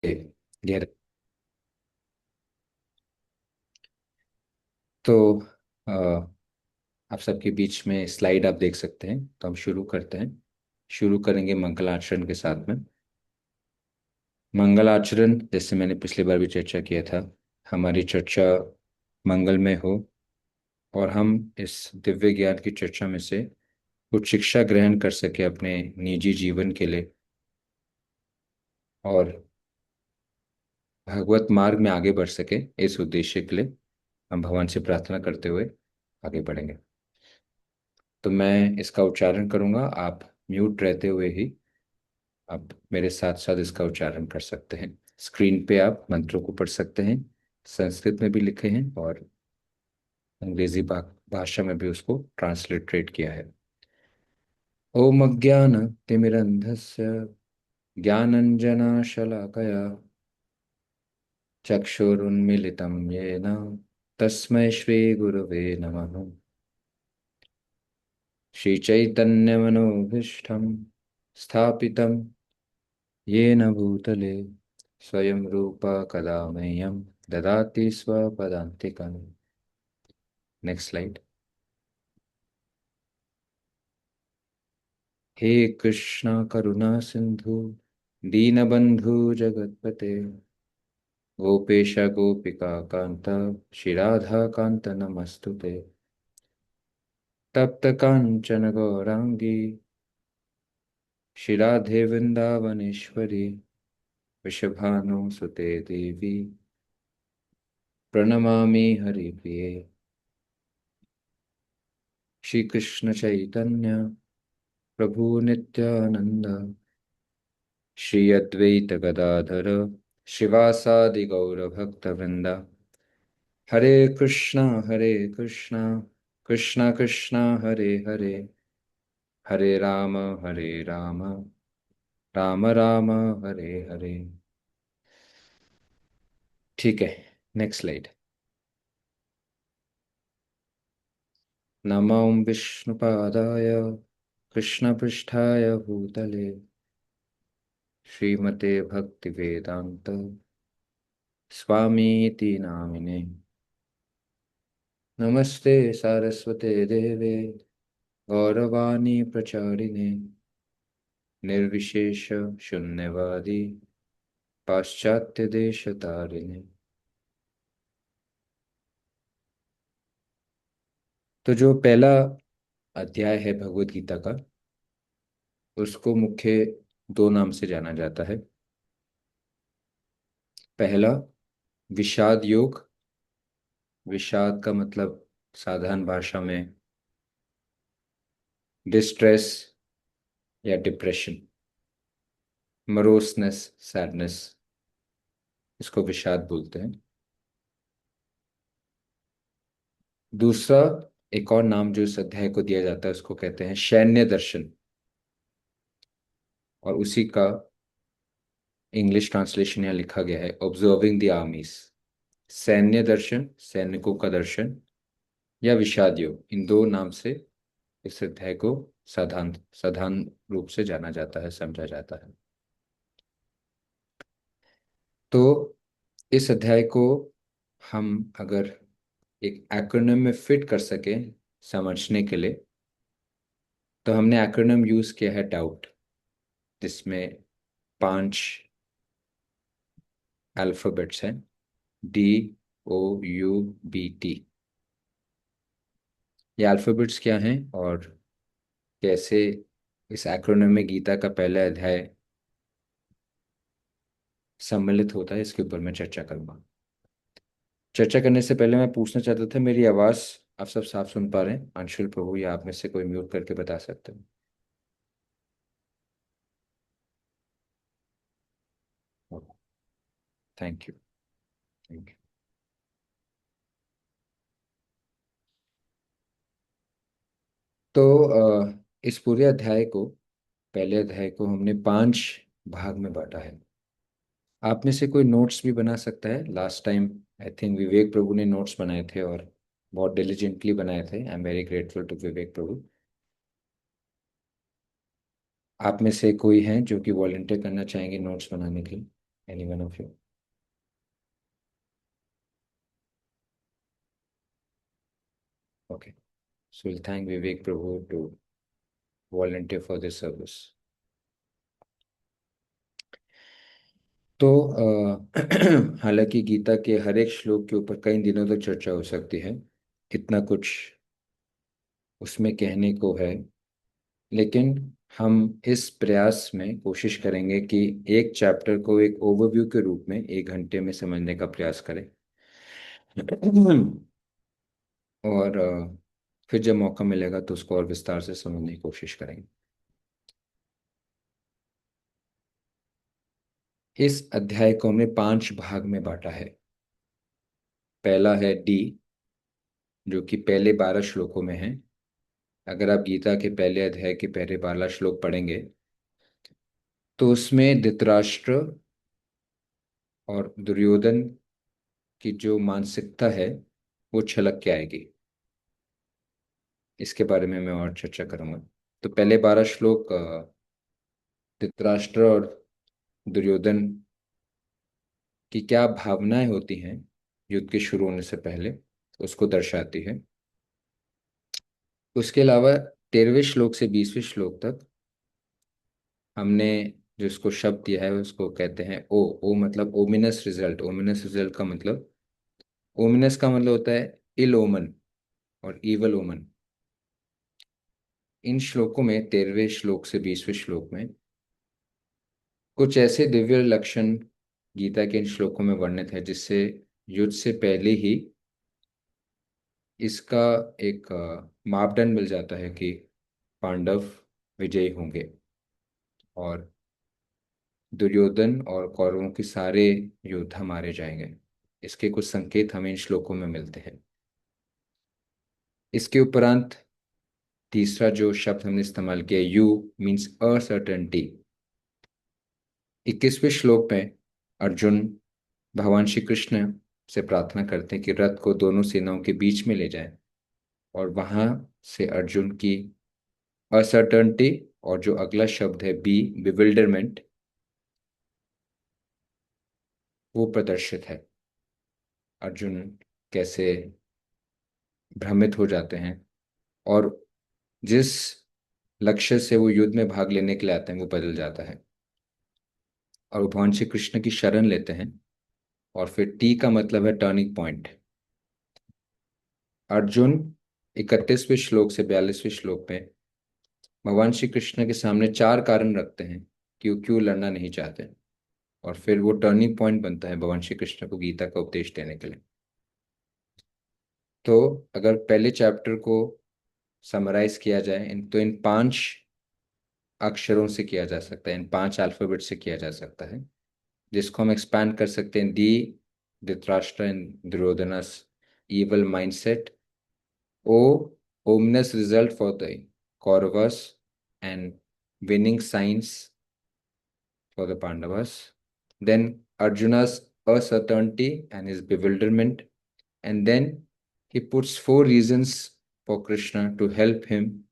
गहरा। तो अ, आप सबके बीच में स्लाइड आप देख सकते हैं, तो हम शुरू करते हैं। शुरू करेंगे मंगलाचरण के साथ में। मंगलाचरण, जैसे मैंने पिछली बार भी चर्चा किया था, हमारी चर्चा मंगलमय हो और हम इस दिव्य ज्ञान की चर्चा में से कुछ शिक्षा ग्रहण कर सके अपने निजी जीवन के लिए, और भगवत मार्ग में आगे बढ़ सके। इस उद्देश्य के लिए हम भगवान से प्रार्थना करते हुए आगे बढ़ेंगे। तो मैं इसका उच्चारण करूंगा, आप म्यूट रहते हुए ही आप मेरे साथ साथ इसका उच्चारण कर सकते हैं। स्क्रीन पे आप मंत्रों को पढ़ सकते हैं। संस्कृत में भी लिखे हैं और अंग्रेजी भाषा में भी उसको ट्रांसलिटरेट किया है। ओम अज्ञान तिमिरन्धस्य ज्ञानञ्जनशलाकया चक्षुरुन्मीलितं येन तस्मै श्रीगुरवे नमः। श्रीचैतन्यमनोभीष्टं स्थापितं येन भूतले स्वयं रूपा कदा मह्यं ददाति स्वपदान्तिकम्। Next slide. हे कृष्ण करुणा सिंधु दीनबंधु जगतपते गोपेश गोपिका कांत श्री राधा कांत नमस्तुते। तप्त कांचन गौरांगी श्री राधे वृंदावनेश्वरी वृषभानुसुते देवी प्रणमामि हरिप्रिये। श्री कृष्ण चैतन्य प्रभु नित्यानंद श्री अद्वैत गदाधर शिवासादि गौर भक्त वृंदा। हरे कृष्णा कृष्णा कृष्णा हरे हरे, हरे राम राम राम हरे हरे। ठीक है, नेक्स्ट स्लाइड। नमो विष्णुपादाय कृष्णपृष्ठाय भूतले श्रीमते भक्ति वेदांत स्वामीति नामिने। नमस्ते सारस्वते देवे गौरवाणी प्रचारिणे निर्विशेष शून्यवादी पाश्चात्य देश तारिणे। तो जो पहला अध्याय है भगवत गीता का, उसको मुख्य दो नाम से जाना जाता है। पहला विषाद योग। विषाद का मतलब साधारण भाषा में डिस्ट्रेस या डिप्रेशन, मरोसनेस, सैडनेस, इसको विषाद बोलते हैं। दूसरा, एक और नाम जो इस अध्याय को दिया जाता है उसको कहते हैं सैन्य दर्शन, और उसी का इंग्लिश ट्रांसलेशन यहाँ लिखा गया है ऑब्जर्विंग द आर्मीज। सैन्य दर्शन, सैनिकों का दर्शन, या विषाद योग, इन दो नाम से इस अध्याय को साधारण साधारण रूप से जाना जाता है, समझा जाता है। तो इस अध्याय को हम अगर एक एक्रोनिम में फिट कर सके समझने के लिए, तो हमने एक्रोनिम यूज किया है डाउट, जिसमें 5 अल्फाबेट्स हैं, DOUBT। ये अल्फाबेट्स क्या हैं और कैसे इस एक्रोनिम में गीता का पहला अध्याय सम्मिलित होता है, इसके ऊपर मैं चर्चा करूंगा। चर्चा करने से पहले मैं पूछना चाहता था, मेरी आवाज़ आप सब साफ सुन पा रहे हैं? अंशुल प्रभु या आप में से कोई म्यूट करके बता सकते हो? Thank you, thank you. तो इस पूरे अध्याय को, पहले अध्याय को हमने 5 भाग में बांटा है। आप में से कोई नोट्स भी बना सकता है। Last time I think Vivek Prabhu ने नोट्स बनाए थे और बहुत डिलिजेंटली बनाए थे। I am very grateful to Vivek Prabhu. आप में से कोई हैं जो कि वॉलंटियर करना चाहेंगे नोट्स बनाने के लिए? Any one of you? Okay, so will thank Vivek Prabhu to volunteer for this service. तो हालांकि गीता के हर एक श्लोक के ऊपर कई दिनों तक चर्चा हो सकती है, इतना कुछ उसमें कहने को है, लेकिन हम इस प्रयास में कोशिश करेंगे कि एक चैप्टर को एक ओवरव्यू के रूप में 1 घंटे में समझने का प्रयास करें। और फिर जब मौका मिलेगा तो उसको और विस्तार से समझने की कोशिश करेंगे। इस अध्याय को हमने 5 भाग में बांटा है। पहला है डी, जो कि पहले 12 श्लोकों में है। अगर आप गीता के पहले अध्याय के पहले 12 श्लोक पढ़ेंगे तो उसमें धृतराष्ट्र और दुर्योधन की जो मानसिकता है वो छलक के आएगी। इसके बारे में मैं और चर्चा करूंगा। तो पहले 12 श्लोक धृतराष्ट्र और दुर्योधन की क्या भावनाएं होती हैं युद्ध के शुरू होने से पहले, उसको दर्शाती है। उसके अलावा 13वें श्लोक से 20वें श्लोक तक हमने जो इसको शब्द दिया है उसको कहते हैं ओ। ओ मतलब ओमिनस रिजल्ट। ओमिनस रिजल्ट का मतलब, ओमिनस का मतलब होता है इल ओमन और इवल ओमन। इन श्लोकों में 13वें श्लोक से 20वें श्लोक में कुछ ऐसे दिव्य लक्षण गीता के इन श्लोकों में वर्णित है जिससे युद्ध से पहले ही इसका एक मापदंड मिल जाता है कि पांडव विजयी होंगे और दुर्योधन और कौरवों के सारे योद्धा मारे जाएंगे। इसके कुछ संकेत हमें इन श्लोकों में मिलते हैं। इसके उपरांत तीसरा जो शब्द हमने इस्तेमाल किया, यू मीन्स असर्टेनिटी। 21वें श्लोक में अर्जुन भगवान श्री कृष्ण से प्रार्थना करते हैं कि रथ को दोनों सेनाओं के बीच में ले जाएं, और वहां से अर्जुन की असर्टेनिटी और जो अगला शब्द है बी, बिविल्डरमेंट, वो प्रदर्शित है। अर्जुन कैसे भ्रमित हो जाते हैं और जिस लक्ष्य से वो युद्ध में भाग लेने के लिए आते हैं वो बदल जाता है, और वो भगवान श्री कृष्ण की शरण लेते हैं। और फिर टी का मतलब है टर्निंग पॉइंट। अर्जुन 31वें श्लोक से 42वें श्लोक में भगवान श्री कृष्ण के सामने 4 कारण रखते हैं कि वो क्यों लड़ना नहीं चाहते, और फिर वो टर्निंग पॉइंट बनता है भगवान श्री कृष्ण को गीता का उपदेश देने के लिए। तो अगर पहले चैप्टर को समराइज किया जाए तो इन 5 अक्षरों से किया जा सकता है, इन 5 अल्फाबेट से किया जा सकता है, जिसको हम एक्सपैंड कर सकते हैं। D, Dhritarashtra and Duryodhana's evil mindset. O, ominous result for the Kauravas and winning signs for the Pandavas. Then Arjuna's uncertainty and his bewilderment. And then he puts 4 reasons for Krishna to help him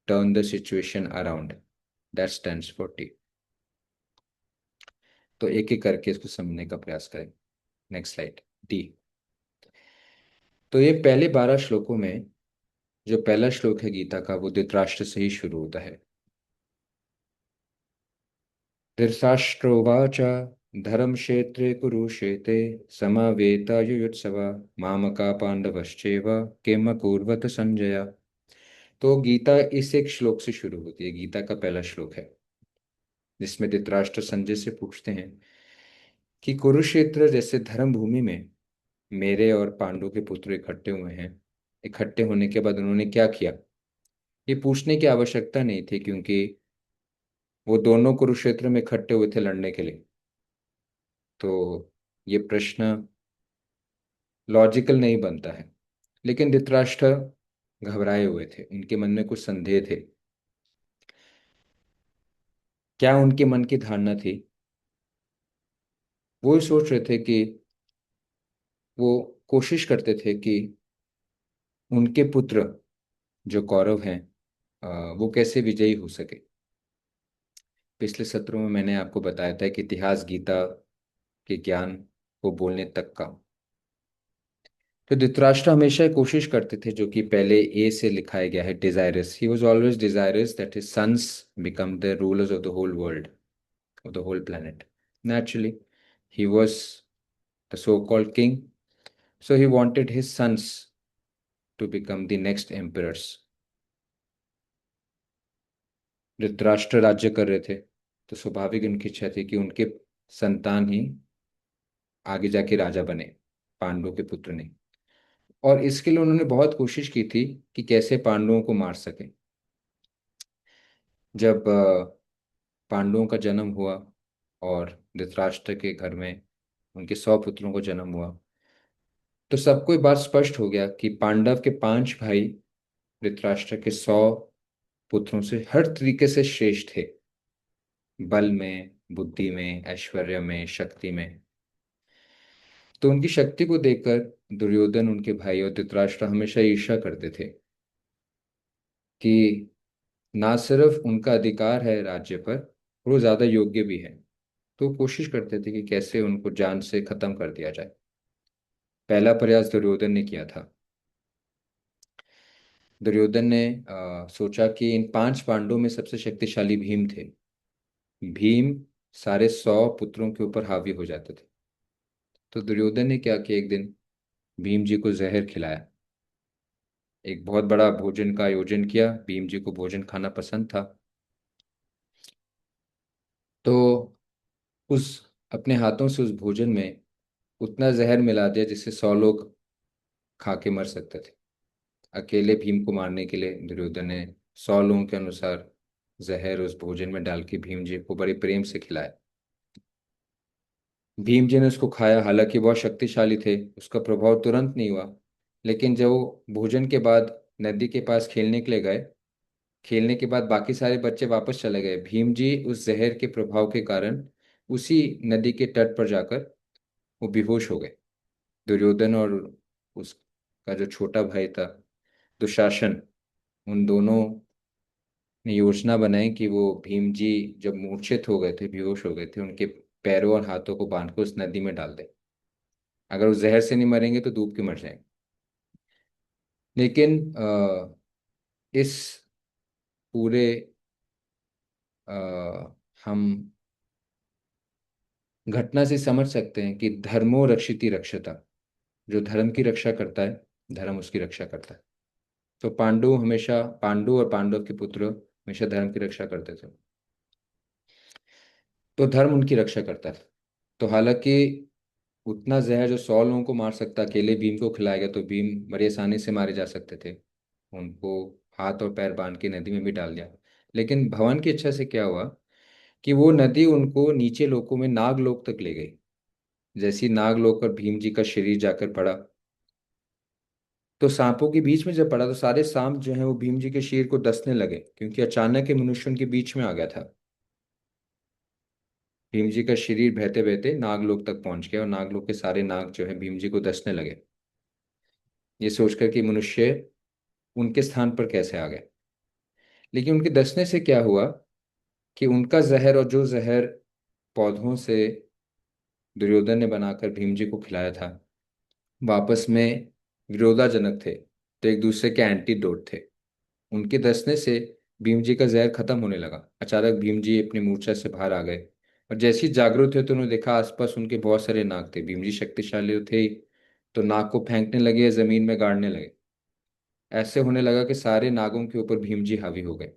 turn the situation around. That stands for T. तो एक एक करके इसको समझने का प्रयास करें। Next slide, D. तो ये पहले 12 श्लोकों में जो पहला श्लोक है गीता का वो धृतराष्ट्र से ही शुरू होता है। धृतराष्ट्रोवाच धर्मक्षेत्रे कुरुक्षेत्रे समवेतायुयुत्सव मामका पांडवश्चैव किम अकुर्वत संजय। तो गीता इस एक श्लोक से शुरू होती है। गीता का पहला श्लोक है जिसमें धृतराष्ट्र संजय से पूछते हैं कि कुरुक्षेत्र जैसे धर्म भूमि में मेरे और पांडु के पुत्र इकट्ठे हुए हैं। इकट्ठे होने के बाद उन्होंने क्या किया, ये पूछने की आवश्यकता नहीं थी, क्योंकि वो दोनों कुरुक्षेत्र में इकट्ठे हुए थे लड़ने के लिए। तो ये प्रश्न लॉजिकल नहीं बनता है। लेकिन धृतराष्ट्र घबराए हुए थे, उनके मन में कुछ संदेह थे। क्या उनके मन की धारणा थी? वो ये सोच रहे थे कि वो कोशिश करते थे कि उनके पुत्र जो कौरव हैं वो कैसे विजयी हो सके। पिछले सत्रों में मैंने आपको बताया था कि इतिहास गीता कि ज्ञान को बोलने तक का। तो धृतराष्ट्र हमेशा ये कोशिश करते थे, जो कि पहले ए से लिखाया गया है, desirous, he was always desirous that his sons become the rulers of the whole world, of the whole planet. Naturally, he was the so called king, so he wanted his sons to become the next emperors. Dhritarashtra राज्य कर रहे थे, तो स्वाभाविक उनकी इच्छा थी कि उनके संतान ही आगे जाके राजा बने, पांडवों के पुत्र ने। और इसके लिए उन्होंने बहुत कोशिश की थी कि कैसे पांडवों को मार सके। जब पांडवों का जन्म हुआ और धृतराष्ट्र के घर में उनके 100 पुत्रों को जन्म हुआ, तो सबको एक बात स्पष्ट हो गया कि पांडव के 5 भाई धृतराष्ट्र के 100 पुत्रों से हर तरीके से श्रेष्ठ थे, बल में, बुद्धि में, ऐश्वर्य में, शक्ति में। तो उनकी शक्ति को देखकर दुर्योधन, उनके भाई और धृतराष्ट्र हमेशा ईर्ष्या करते थे कि ना सिर्फ उनका अधिकार है राज्य पर, वो ज्यादा योग्य भी है। तो कोशिश करते थे कि कैसे उनको जान से खत्म कर दिया जाए। पहला प्रयास दुर्योधन ने किया था। दुर्योधन ने सोचा कि इन 5 पांडवों में सबसे शक्तिशाली भीम थे। भीम सारे 100 पुत्रों के ऊपर हावी हो जाते थे। तो दुर्योधन ने क्या किया, एक दिन भीम जी को जहर खिलाया। एक बहुत बड़ा भोजन का आयोजन किया, भीम जी को भोजन खाना पसंद था। तो उस अपने हाथों से उस भोजन में उतना जहर मिला दिया जिससे 100 लोग खा के मर सकते थे। अकेले भीम को मारने के लिए दुर्योधन ने 100 लोगों के अनुसार जहर उस भोजन में डाल के भीम जी को बड़े प्रेम से खिलाया। भीम जी ने उसको खाया, हालांकि बहुत शक्तिशाली थे, उसका प्रभाव तुरंत नहीं हुआ। लेकिन जब वो भोजन के बाद नदी के पास खेलने के लिए गए, खेलने के बाद बाकी सारे बच्चे वापस चले गए, भीम जी उस जहर के प्रभाव के कारण उसी नदी के तट पर जाकर वो बेहोश हो गए। दुर्योधन और उसका जो छोटा भाई था दुशासन, उन दोनों ने योजना बनाई कि वो भीम जी जब मूर्छित हो गए थे, बेहोश हो गए थे, उनके पैरों और हाथों को बांध कर उस नदी में डाल दे। अगर वो जहर से नहीं मरेंगे तो डूब के मर जाएंगे। लेकिन इस पूरे हम घटना से समझ सकते हैं कि धर्मो रक्षिति रक्षता, जो धर्म की रक्षा करता है, धर्म उसकी रक्षा करता है। तो पांडु हमेशा, पांडु और पांडव के पुत्र हमेशा धर्म की रक्षा करते थे, तो धर्म उनकी रक्षा करता था। तो हालांकि उतना जहर जो 100 लोगों को मार सकता अकेले भीम को खिलाया गया, तो भीम बड़ी आसानी से मारे जा सकते थे। उनको हाथ और पैर बांध के नदी में भी डाल दिया। लेकिन भगवान की इच्छा से क्या हुआ कि वो नदी उनको नीचे लोकों में नागलोक तक ले गई। जैसे ही नागलोक पर भीम जी का शरीर जाकर पड़ा, तो सांपों के बीच में जब पड़ा तो सारे सांप जो है वो भीम जी के शरीर को डसने लगे, क्योंकि अचानक ही मनुष्य उनके बीच में आ गया था। भीम जी का शरीर बहते बहते नागलोक तक पहुंच गया और नागलोक के सारे नाग जो है भीम जी को डसने लगे, ये सोचकर कि मनुष्य उनके स्थान पर कैसे आ गए। लेकिन उनके डसने से क्या हुआ कि उनका जहर और जो जहर पौधों से दुर्योधन ने बनाकर भीम जी को खिलाया था, वापस में विरोधाजनक थे, तो एक दूसरे के एंटीडोट थे। उनके दसने से भीम जी का जहर खत्म होने लगा। अचानक भीम जी अपनी मूर्छा से बाहर आ गए, और जैसे ही जागरूक हुए तो उन्होंने देखा आसपास उनके बहुत सारे नाग थे। भीम जी शक्तिशाली थे ही, तो नाग को फेंकने लगे या जमीन में गाड़ने लगे। ऐसे होने लगा कि सारे नागों के ऊपर भीम जी हावी हो गए।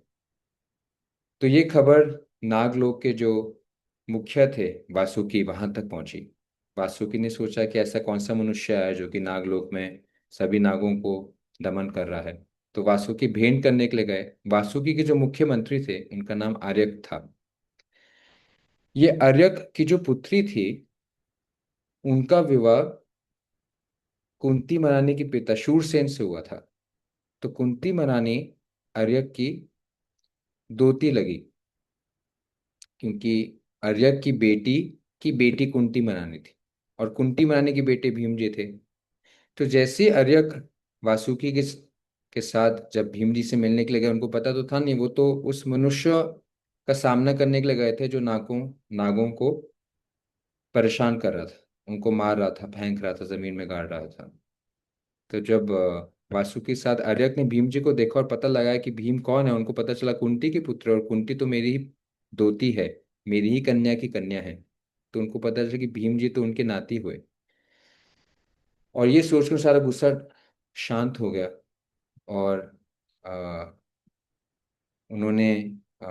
तो ये खबर नागलोक के जो मुखिया थे वासुकी, वहां तक पहुंची। वासुकी ने सोचा कि ऐसा कौन सा मनुष्य है जो कि नागलोक में सभी नागों को दमन कर रहा है। तो वासुकी भेंट करने के लिए गए। वासुकी के जो मुख्यमंत्री थे उनका नाम आर्यक था। ये आर्यक की जो पुत्री थी, उनका विवाह कुंती महारानी के पिता शूरसेन से हुआ था। तो कुंती महारानी आर्यक की दोती लगी, क्योंकि अर्यक की बेटी कुंती मनानी थी, और कुंती मनाने के बेटे भीम जी थे। तो जैसे ही अर्यक वासुकी के साथ जब भीम जी से मिलने के लिए गए, उनको पता तो था नहीं, वो तो उस मनुष्य का सामना करने के लिए गए थे जो नागों नागों को परेशान कर रहा था, उनको मार रहा था, फेंक रहा था, जमीन में गाड़ रहा था। तो जब वासुकी के साथ अर्यक ने भीम जी को देखा और पता लगाया कि भीम कौन है, उनको पता चला कुंती के पुत्र, और कुंती तो मेरी ही दोती है, मेरी ही कन्या की कन्या है। तो उनको पता चला कि भीम जी तो उनके नाती हुए। और ये सोचकर सारा गुस्सा शांत हो गया। और अ, उन्होंने अ,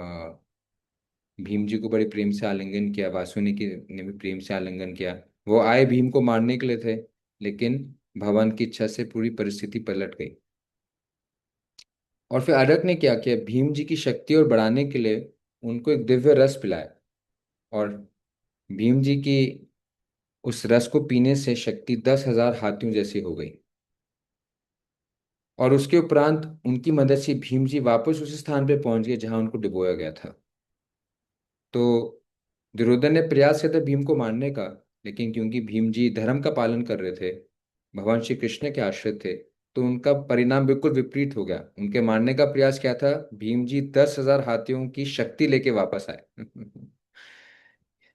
भीम जी को बड़े प्रेम से आलिंगन किया, वासुनी की ने भी प्रेम से आलिंगन किया। वो आए भीम को मारने के लिए थे, लेकिन भगवान की इच्छा से पूरी परिस्थिति पलट गई। और फिर अर्यक ने क्या किया, भीम जी की शक्ति और बढ़ाने के लिए उनको एक दिव्य रस पिलाया। और भीम जी की उस रस को पीने से शक्ति 10,000 हाथियों जैसी हो गई। और उसके उपरांत उनकी मदद से भीम जी वापस उस स्थान पे पहुंच गए जहां उनको डुबोया गया था। तो दुर्योधन ने प्रयास किया था भीम को मारने का, लेकिन क्योंकि भीम जी धर्म का पालन कर रहे थे, भगवान श्री कृष्ण के आश्रित थे, तो उनका परिणाम बिल्कुल विपरीत हो गया। उनके मारने का प्रयास क्या था, भीम जी 10,000 हाथियों की शक्ति लेके वापस आए।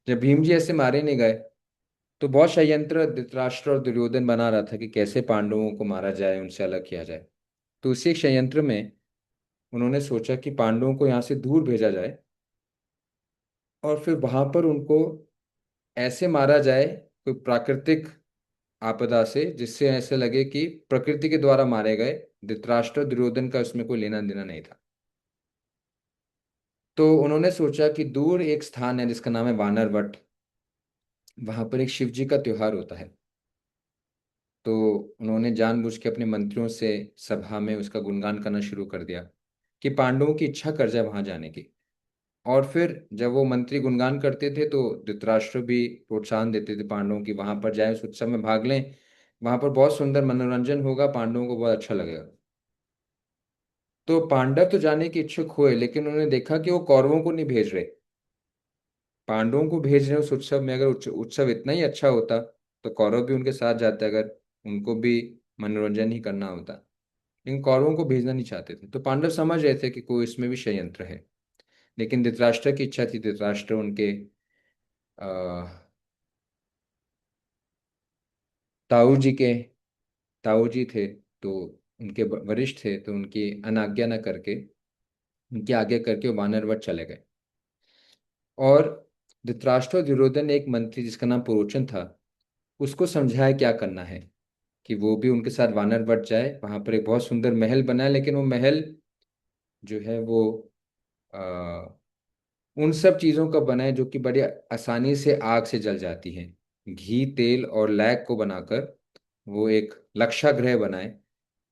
जब भीम जी ऐसे मारे नहीं गए, तो बहुत षड्यंत्र धृतराष्ट्र और दुर्योधन बना रहा था कि कैसे पांडवों को मारा जाए, उनसे अलग किया जाए। तो उसी एक षड्यंत्र में उन्होंने सोचा कि पांडवों को यहाँ से दूर भेजा जाए, और फिर वहां पर उनको ऐसे मारा जाए कोई प्राकृतिक आपदा से, जिससे ऐसे लगे कि प्रकृति के द्वारा मारे गए। धृतराष्ट्र दुर्योधन का उसमें कोई लेना देना नहीं था। तो उन्होंने सोचा कि दूर एक स्थान है जिसका नाम है वानर वट, वहां पर एक शिव जी का त्योहार होता है। तो उन्होंने जानबूझ के अपने मंत्रियों से सभा में उसका गुणगान करना शुरू कर दिया कि पांडवों की इच्छा कर जाए वहां जाने की। और फिर जब वो मंत्री गुणगान करते थे, तो धृतराष्ट्र भी प्रोत्साहन देते थे पांडवों की वहां पर जाए, उस उत्सव में भाग लें, वहां पर बहुत सुंदर मनोरंजन होगा, पांडवों को बहुत अच्छा लगेगा। तो पांडव तो जाने के इच्छुक हुए, लेकिन उन्होंने देखा कि वो कौरवों को नहीं भेज रहे, पांडवों को भेज रहे हैं उस उत्सव में। अगर उत्सव इतना ही अच्छा होता तो कौरव भी उनके साथ जाते, अगर उनको भी मनोरंजन ही करना होता। लेकिन कौरवों को भेजना नहीं चाहते थे। तो पांडव समझ रहे थे कि कोई इसमें भी षड्यंत्र है। लेकिन धृतराष्ट्र की इच्छा थी, धृतराष्ट्र उनके अ, ताऊ जी के ताऊ जी थे, तो उनके वरिष्ठ थे, तो उनकी अनाज्ञा न करके, उनकी आज्ञा करके वो वानरवत चले गए। और धृतराष्ट्र और दुर्योधन ने एक मंत्री जिसका नाम पुरोचन था, उसको समझाया क्या करना है, कि वो भी उनके साथ वानरवट जाए। वहां पर एक बहुत सुंदर महल बना है, लेकिन वो महल जो है वो आ, उन सब चीजों का बना है जो कि बड़ी आसानी से आग से जल जाती हैं। घी, तेल और लैक को बनाकर वो एक लक्षागृह बनाए,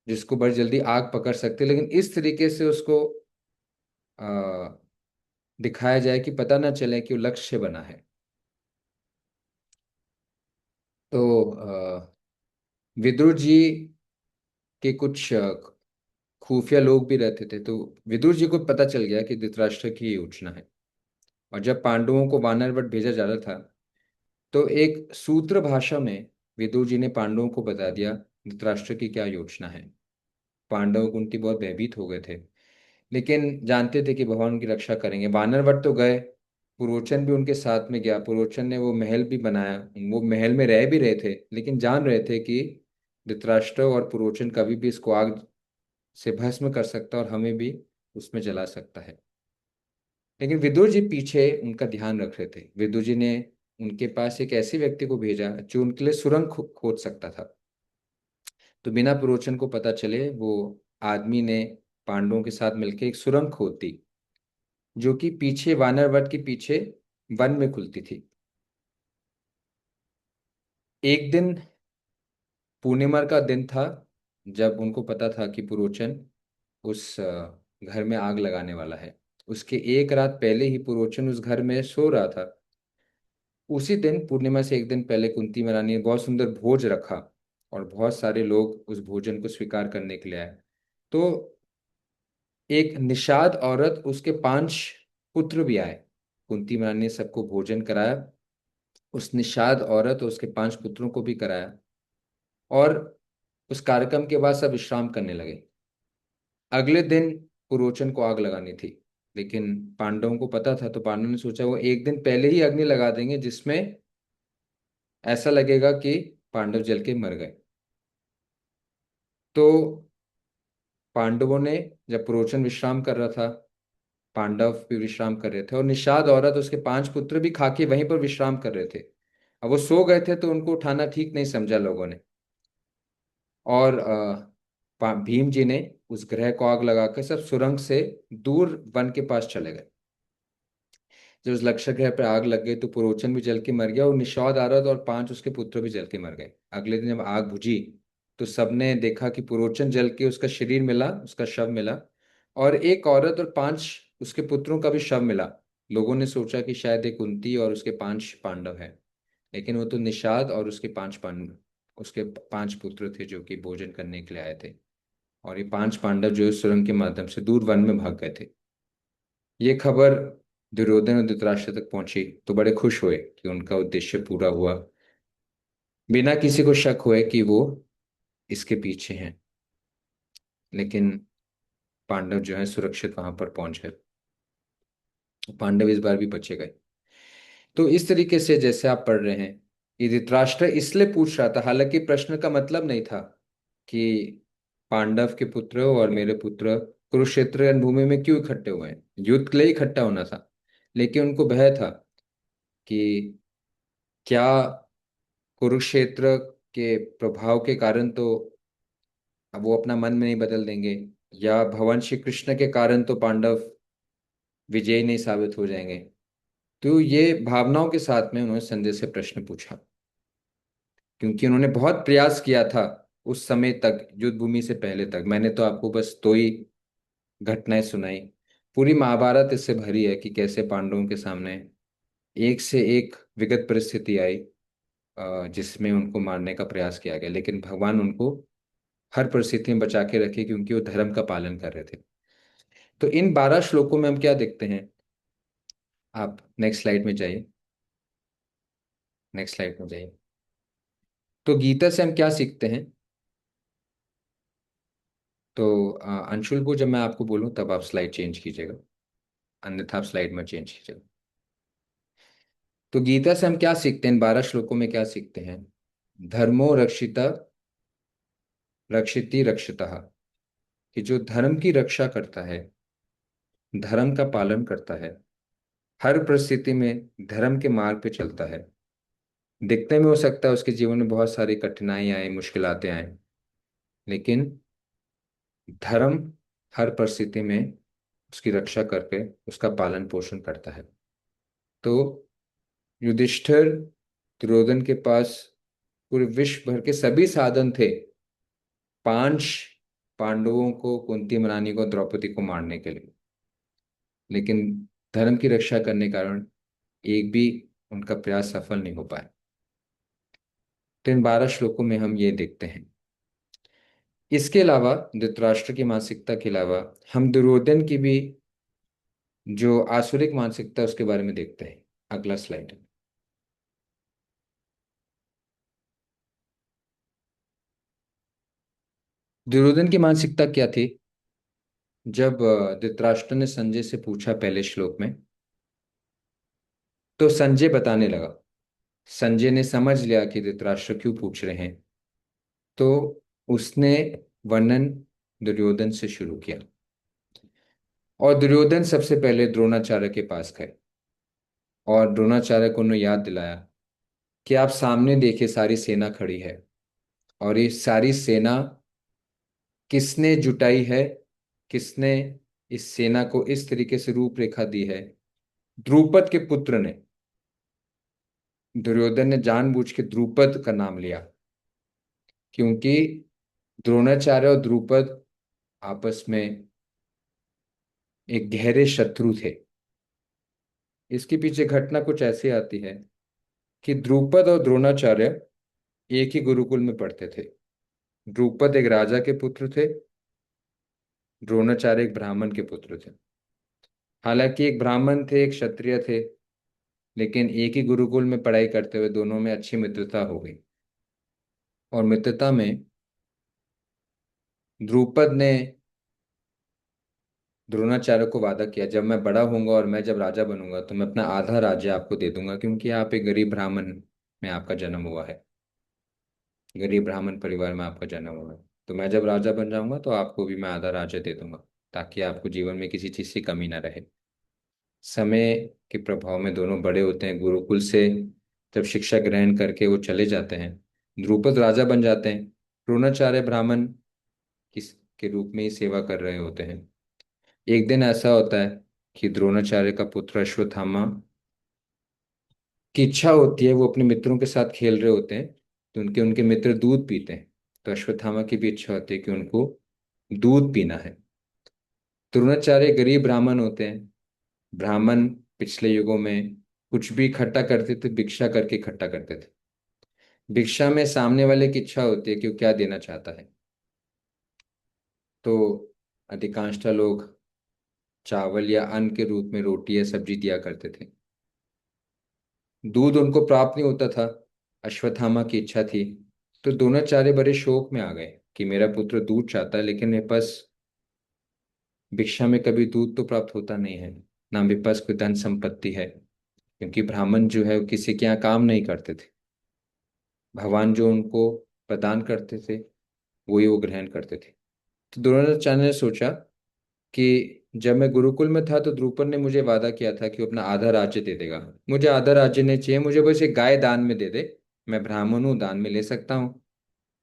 जिसको बड़ी जल्दी आग पकड़ सकते, लेकिन इस तरीके से उसको आ, दिखाया जाए कि पता ना चले कि वो लक्ष्य से बना है। तो विदुर जी के कुछ खुफिया लोग भी रहते थे, तो विदुर जी को पता चल गया कि धृतराष्ट्र की ये योजना है। और जब पांडवों को वानरवट भेजा जा रहा था, तो एक सूत्र भाषा में विदुर जी ने पांडवों को बता दिया धृतराष्ट्र की क्या योजना है। पांडव कुंती बहुत भयभीत हो गए थे, लेकिन जानते थे कि भगवान उनकी रक्षा करेंगे। वानरवट तो गए, पुरोचन भी उनके साथ में गया, पुरोचन ने वो महल भी बनाया, वो महल में रह भी रहे थे, लेकिन जान रहे थे कि धृतराष्ट्र और पुरोचन कभी भी इसको आग से भस्म कर सकता है और हमें भी उसमें जला सकता है। लेकिन विदुर जी पीछे उनका ध्यान रख रहे थे। विदुर जी ने उनके पास एक ऐसे व्यक्ति को भेजा जो उनके लिए सुरंग खोद सकता था। तो बिना पुरोचन को पता चले वो आदमी ने पांडवों के साथ मिलकर एक सुरंग खोद दी, जो कि पीछे वानर वट के पीछे वन में खुलती थी। एक दिन पूर्णिमा का दिन था, जब उनको पता था कि पुरोचन उस घर में आग लगाने वाला है। उसके एक रात पहले ही पुरोचन उस घर में सो रहा था। उसी दिन पूर्णिमा से एक दिन पहले कुंती महारानी ने बहुत सुंदर भोज रखा, और बहुत सारे लोग उस भोजन को स्वीकार करने के लिए आए। तो एक निषाद औरत, उसके 5 पुत्र भी आए। कुंती महारानी ने सबको भोजन कराया, उस निषाद औरत और उसके 5 पुत्रों को भी कराया। और उस कार्यक्रम के बाद सब विश्राम करने लगे। अगले दिन पुरोचन को आग लगानी थी, लेकिन पांडवों को पता था, तो पांडवों ने सोचा वो एक दिन पहले ही अग्नि लगा देंगे, जिसमें ऐसा लगेगा कि पांडव जल के मर गए। तो पांडवों ने, जब पुरोचन विश्राम कर रहा था, पांडव भी विश्राम कर रहे थे, और निषाद औरत उसके 5 पुत्र भी खा के वहीं पर विश्राम कर रहे थे। अब वो सो गए थे तो उनको उठाना ठीक नहीं समझा लोगों ने। और भीम जी ने उस ग्रह को आग लगाकर सब सुरंग से दूर वन के पास चले गए। जब उस लक्ष्य ग्रह पर आग लग गई तो पुरोचन भी जल के मर गया, और निषाद औरत और 5 उसके पुत्र भी जल के मर गए। अगले दिन जब आग बुझी तो सबने देखा कि पुरोचन जल के उसका शरीर मिला, उसका शव मिला, और एक औरत और 5 उसके पुत्रों का भी शव मिला। लोगों ने सोचा कि शायद एक कुंती और उसके 5 पांडव हैं, लेकिन वो तो निषाद और उसके 5 पांडव, उसके 5 पुत्र थे जो कि भोजन करने के लिए आए थे। और ये 5 पांडव जो इस सुरंग के माध्यम से दूर वन में भाग गए थे। ये खबर दुर्योधन और धृतराष्ट्र तक पहुंची तो बड़े खुश हुए कि उनका उद्देश्य पूरा हुआ, बिना किसी को शक हुए कि वो इसके पीछे हैं। लेकिन पांडव जो है सुरक्षित वहां पर पहुंच गए। पांडव इस बार भी बचे गए। तो इस तरीके से जैसे आप पढ़ रहे हैं, ये धृतराष्ट्र इसलिए पूछ रहा था, हालांकि प्रश्न का मतलब नहीं था कि पांडव के पुत्र और मेरे पुत्र कुरुक्षेत्र रणभूमि में क्यों इकट्ठे हुए हैं, युद्ध के लिए इकट्ठा होना था। लेकिन उनको भय था कि क्या कुरुक्षेत्र के प्रभाव के कारण तो अब वो अपना मन में नहीं बदल देंगे, या भगवान श्री कृष्ण के कारण तो पांडव विजयी नहीं साबित हो जाएंगे। तो ये भावनाओं के साथ में उन्होंने संजय से प्रश्न पूछा, क्योंकि उन्होंने बहुत प्रयास किया था उस समय तक, युद्ध भूमि से पहले तक। मैंने तो आपको बस 2 ही घटनाएं सुनाई। पूरी महाभारत इससे भरी है कि कैसे पांडवों के सामने एक से एक विकट परिस्थिति आई, जिसमें उनको मारने का प्रयास किया गया, लेकिन भगवान उनको हर परिस्थिति में बचा के रखे क्योंकि वो धर्म का पालन कर रहे थे। तो इन 12 श्लोकों में हम क्या देखते हैं, आप नेक्स्ट स्लाइड में जाइए। नेक्स्ट स्लाइड में जाइए। तो गीता से हम क्या सीखते हैं? तो अंशुल को जब मैं आपको बोलूं तब आप स्लाइड चेंज कीजिएगा, अन्यथा आप स्लाइड में चेंज कीजिएगा। तो गीता से हम क्या सीखते हैं, इन 12 श्लोकों में क्या सीखते हैं? धर्मो रक्षिता रक्षिति रक्षितः, कि जो धर्म की रक्षा करता है, धर्म का पालन करता है, हर परिस्थिति में धर्म के मार्ग पे चलता है। दिखने में हो सकता है उसके जीवन में बहुत सारी कठिनाई आए, मुश्किलातें आए, लेकिन धर्म हर परिस्थिति में उसकी रक्षा करके उसका पालन पोषण करता है। तो युधिष्ठिर, दुर्योधन के पास पूरे विश्व भर के सभी साधन थे 5 पांडवों को, कुंती मनानी को, द्रौपदी को मारने के लिए, लेकिन धर्म की रक्षा करने के कारण एक भी उनका प्रयास सफल नहीं हो पाया। तो इन 12 श्लोकों में हम ये देखते हैं। इसके अलावा, धृतराष्ट्र की मानसिकता के अलावा, हम दुर्योधन की भी जो आसुरिक मानसिकता है उसके बारे में देखते हैं। अगला स्लाइड। दुर्योधन की मानसिकता क्या थी? जब धृतराष्ट्र ने संजय से पूछा पहले श्लोक में, तो संजय बताने लगा। संजय ने समझ लिया कि धृतराष्ट्र क्यों पूछ रहे हैं, तो उसने वर्णन दुर्योधन से शुरू किया। और दुर्योधन सबसे पहले द्रोणाचार्य के पास गए और द्रोणाचार्य को उन्हें याद दिलाया कि आप सामने देखिए, सारी सेना खड़ी है, और ये सारी सेना किसने जुटाई है, किसने इस सेना को इस तरीके से रूपरेखा दी है? द्रुपद के पुत्र ने। दुर्योधन ने जानबूझ के द्रुपद का नाम लिया, क्योंकि द्रोणाचार्य और द्रुपद आपस में एक गहरे शत्रु थे। इसके पीछे घटना कुछ ऐसी आती है कि द्रुपद और द्रोणाचार्य एक ही गुरुकुल में पढ़ते थे। द्रुपद एक राजा के पुत्र थे, द्रोणाचार्य एक ब्राह्मण के पुत्र थे। हालांकि एक ब्राह्मण थे, एक क्षत्रिय थे, लेकिन एक ही गुरुकुल में पढ़ाई करते हुए दोनों में अच्छी मित्रता हो गई। और मित्रता में द्रुपद ने द्रोणाचार्य को वादा किया, जब मैं बड़ा होऊंगा और मैं जब राजा बनूंगा तो मैं अपना आधा राज्य आपको दे दूंगा, क्योंकि आप एक गरीब ब्राह्मण में आपका जन्म हुआ है, गरीब ब्राह्मण परिवार में आपका जन्म हुआ है। तो मैं जब राजा बन जाऊंगा तो आपको भी मैं आधा राज्य दे दूंगा, ताकि आपको जीवन में किसी चीज़ की कमी ना रहे। समय के प्रभाव में दोनों बड़े होते हैं। गुरुकुल से जब शिक्षा ग्रहण करके वो चले जाते हैं, द्रुपद राजा बन जाते हैं। द्रोणाचार्य ब्राह्मण किस के रूप में ही सेवा कर रहे होते हैं। एक दिन ऐसा होता है कि द्रोणाचार्य का पुत्र अश्वत्थामा की इच्छा होती है, वो अपने मित्रों के साथ खेल रहे होते हैं, तो उनके उनके मित्र दूध पीते हैं। तो अश्वत्थामा की भी इच्छा होती है कि उनको दूध पीना है। द्रोणाचार्य गरीब ब्राह्मण होते हैं। ब्राह्मण पिछले युगों में कुछ भी इकट्ठा करते थे, भिक्षा करके इकट्ठा करते थे। भिक्षा में सामने वाले की इच्छा होती है कि वो क्या देना चाहता है। तो अधिकांशतः लोग चावल या अन्न के रूप में रोटी या सब्जी दिया करते थे। दूध उनको प्राप्त नहीं होता था। अश्वत्थामा की इच्छा थी, तो द्रोणाचार्य बड़े शोक में आ गए कि मेरा पुत्र दूध चाहता है, लेकिन मेरे पास भिक्षा में कभी दूध तो प्राप्त होता नहीं है, ना मेरे पास कोई धन संपत्ति है, क्योंकि ब्राह्मण जो है वो किसी के यहाँ काम नहीं करते थे। भगवान जो उनको प्रदान करते थे वही वो ग्रहण करते थे। तो द्रोणाचार्य ने सोचा कि जब मैं गुरुकुल में था तो द्रुपद ने मुझे वादा किया था कि वो अपना आधा राज्य दे देगा। मुझे आधा राज्य नहीं चाहिए, मुझे बस एक गाय दान में दे दे। मैं ब्राह्मण हूँ, दान में ले सकता हूँ।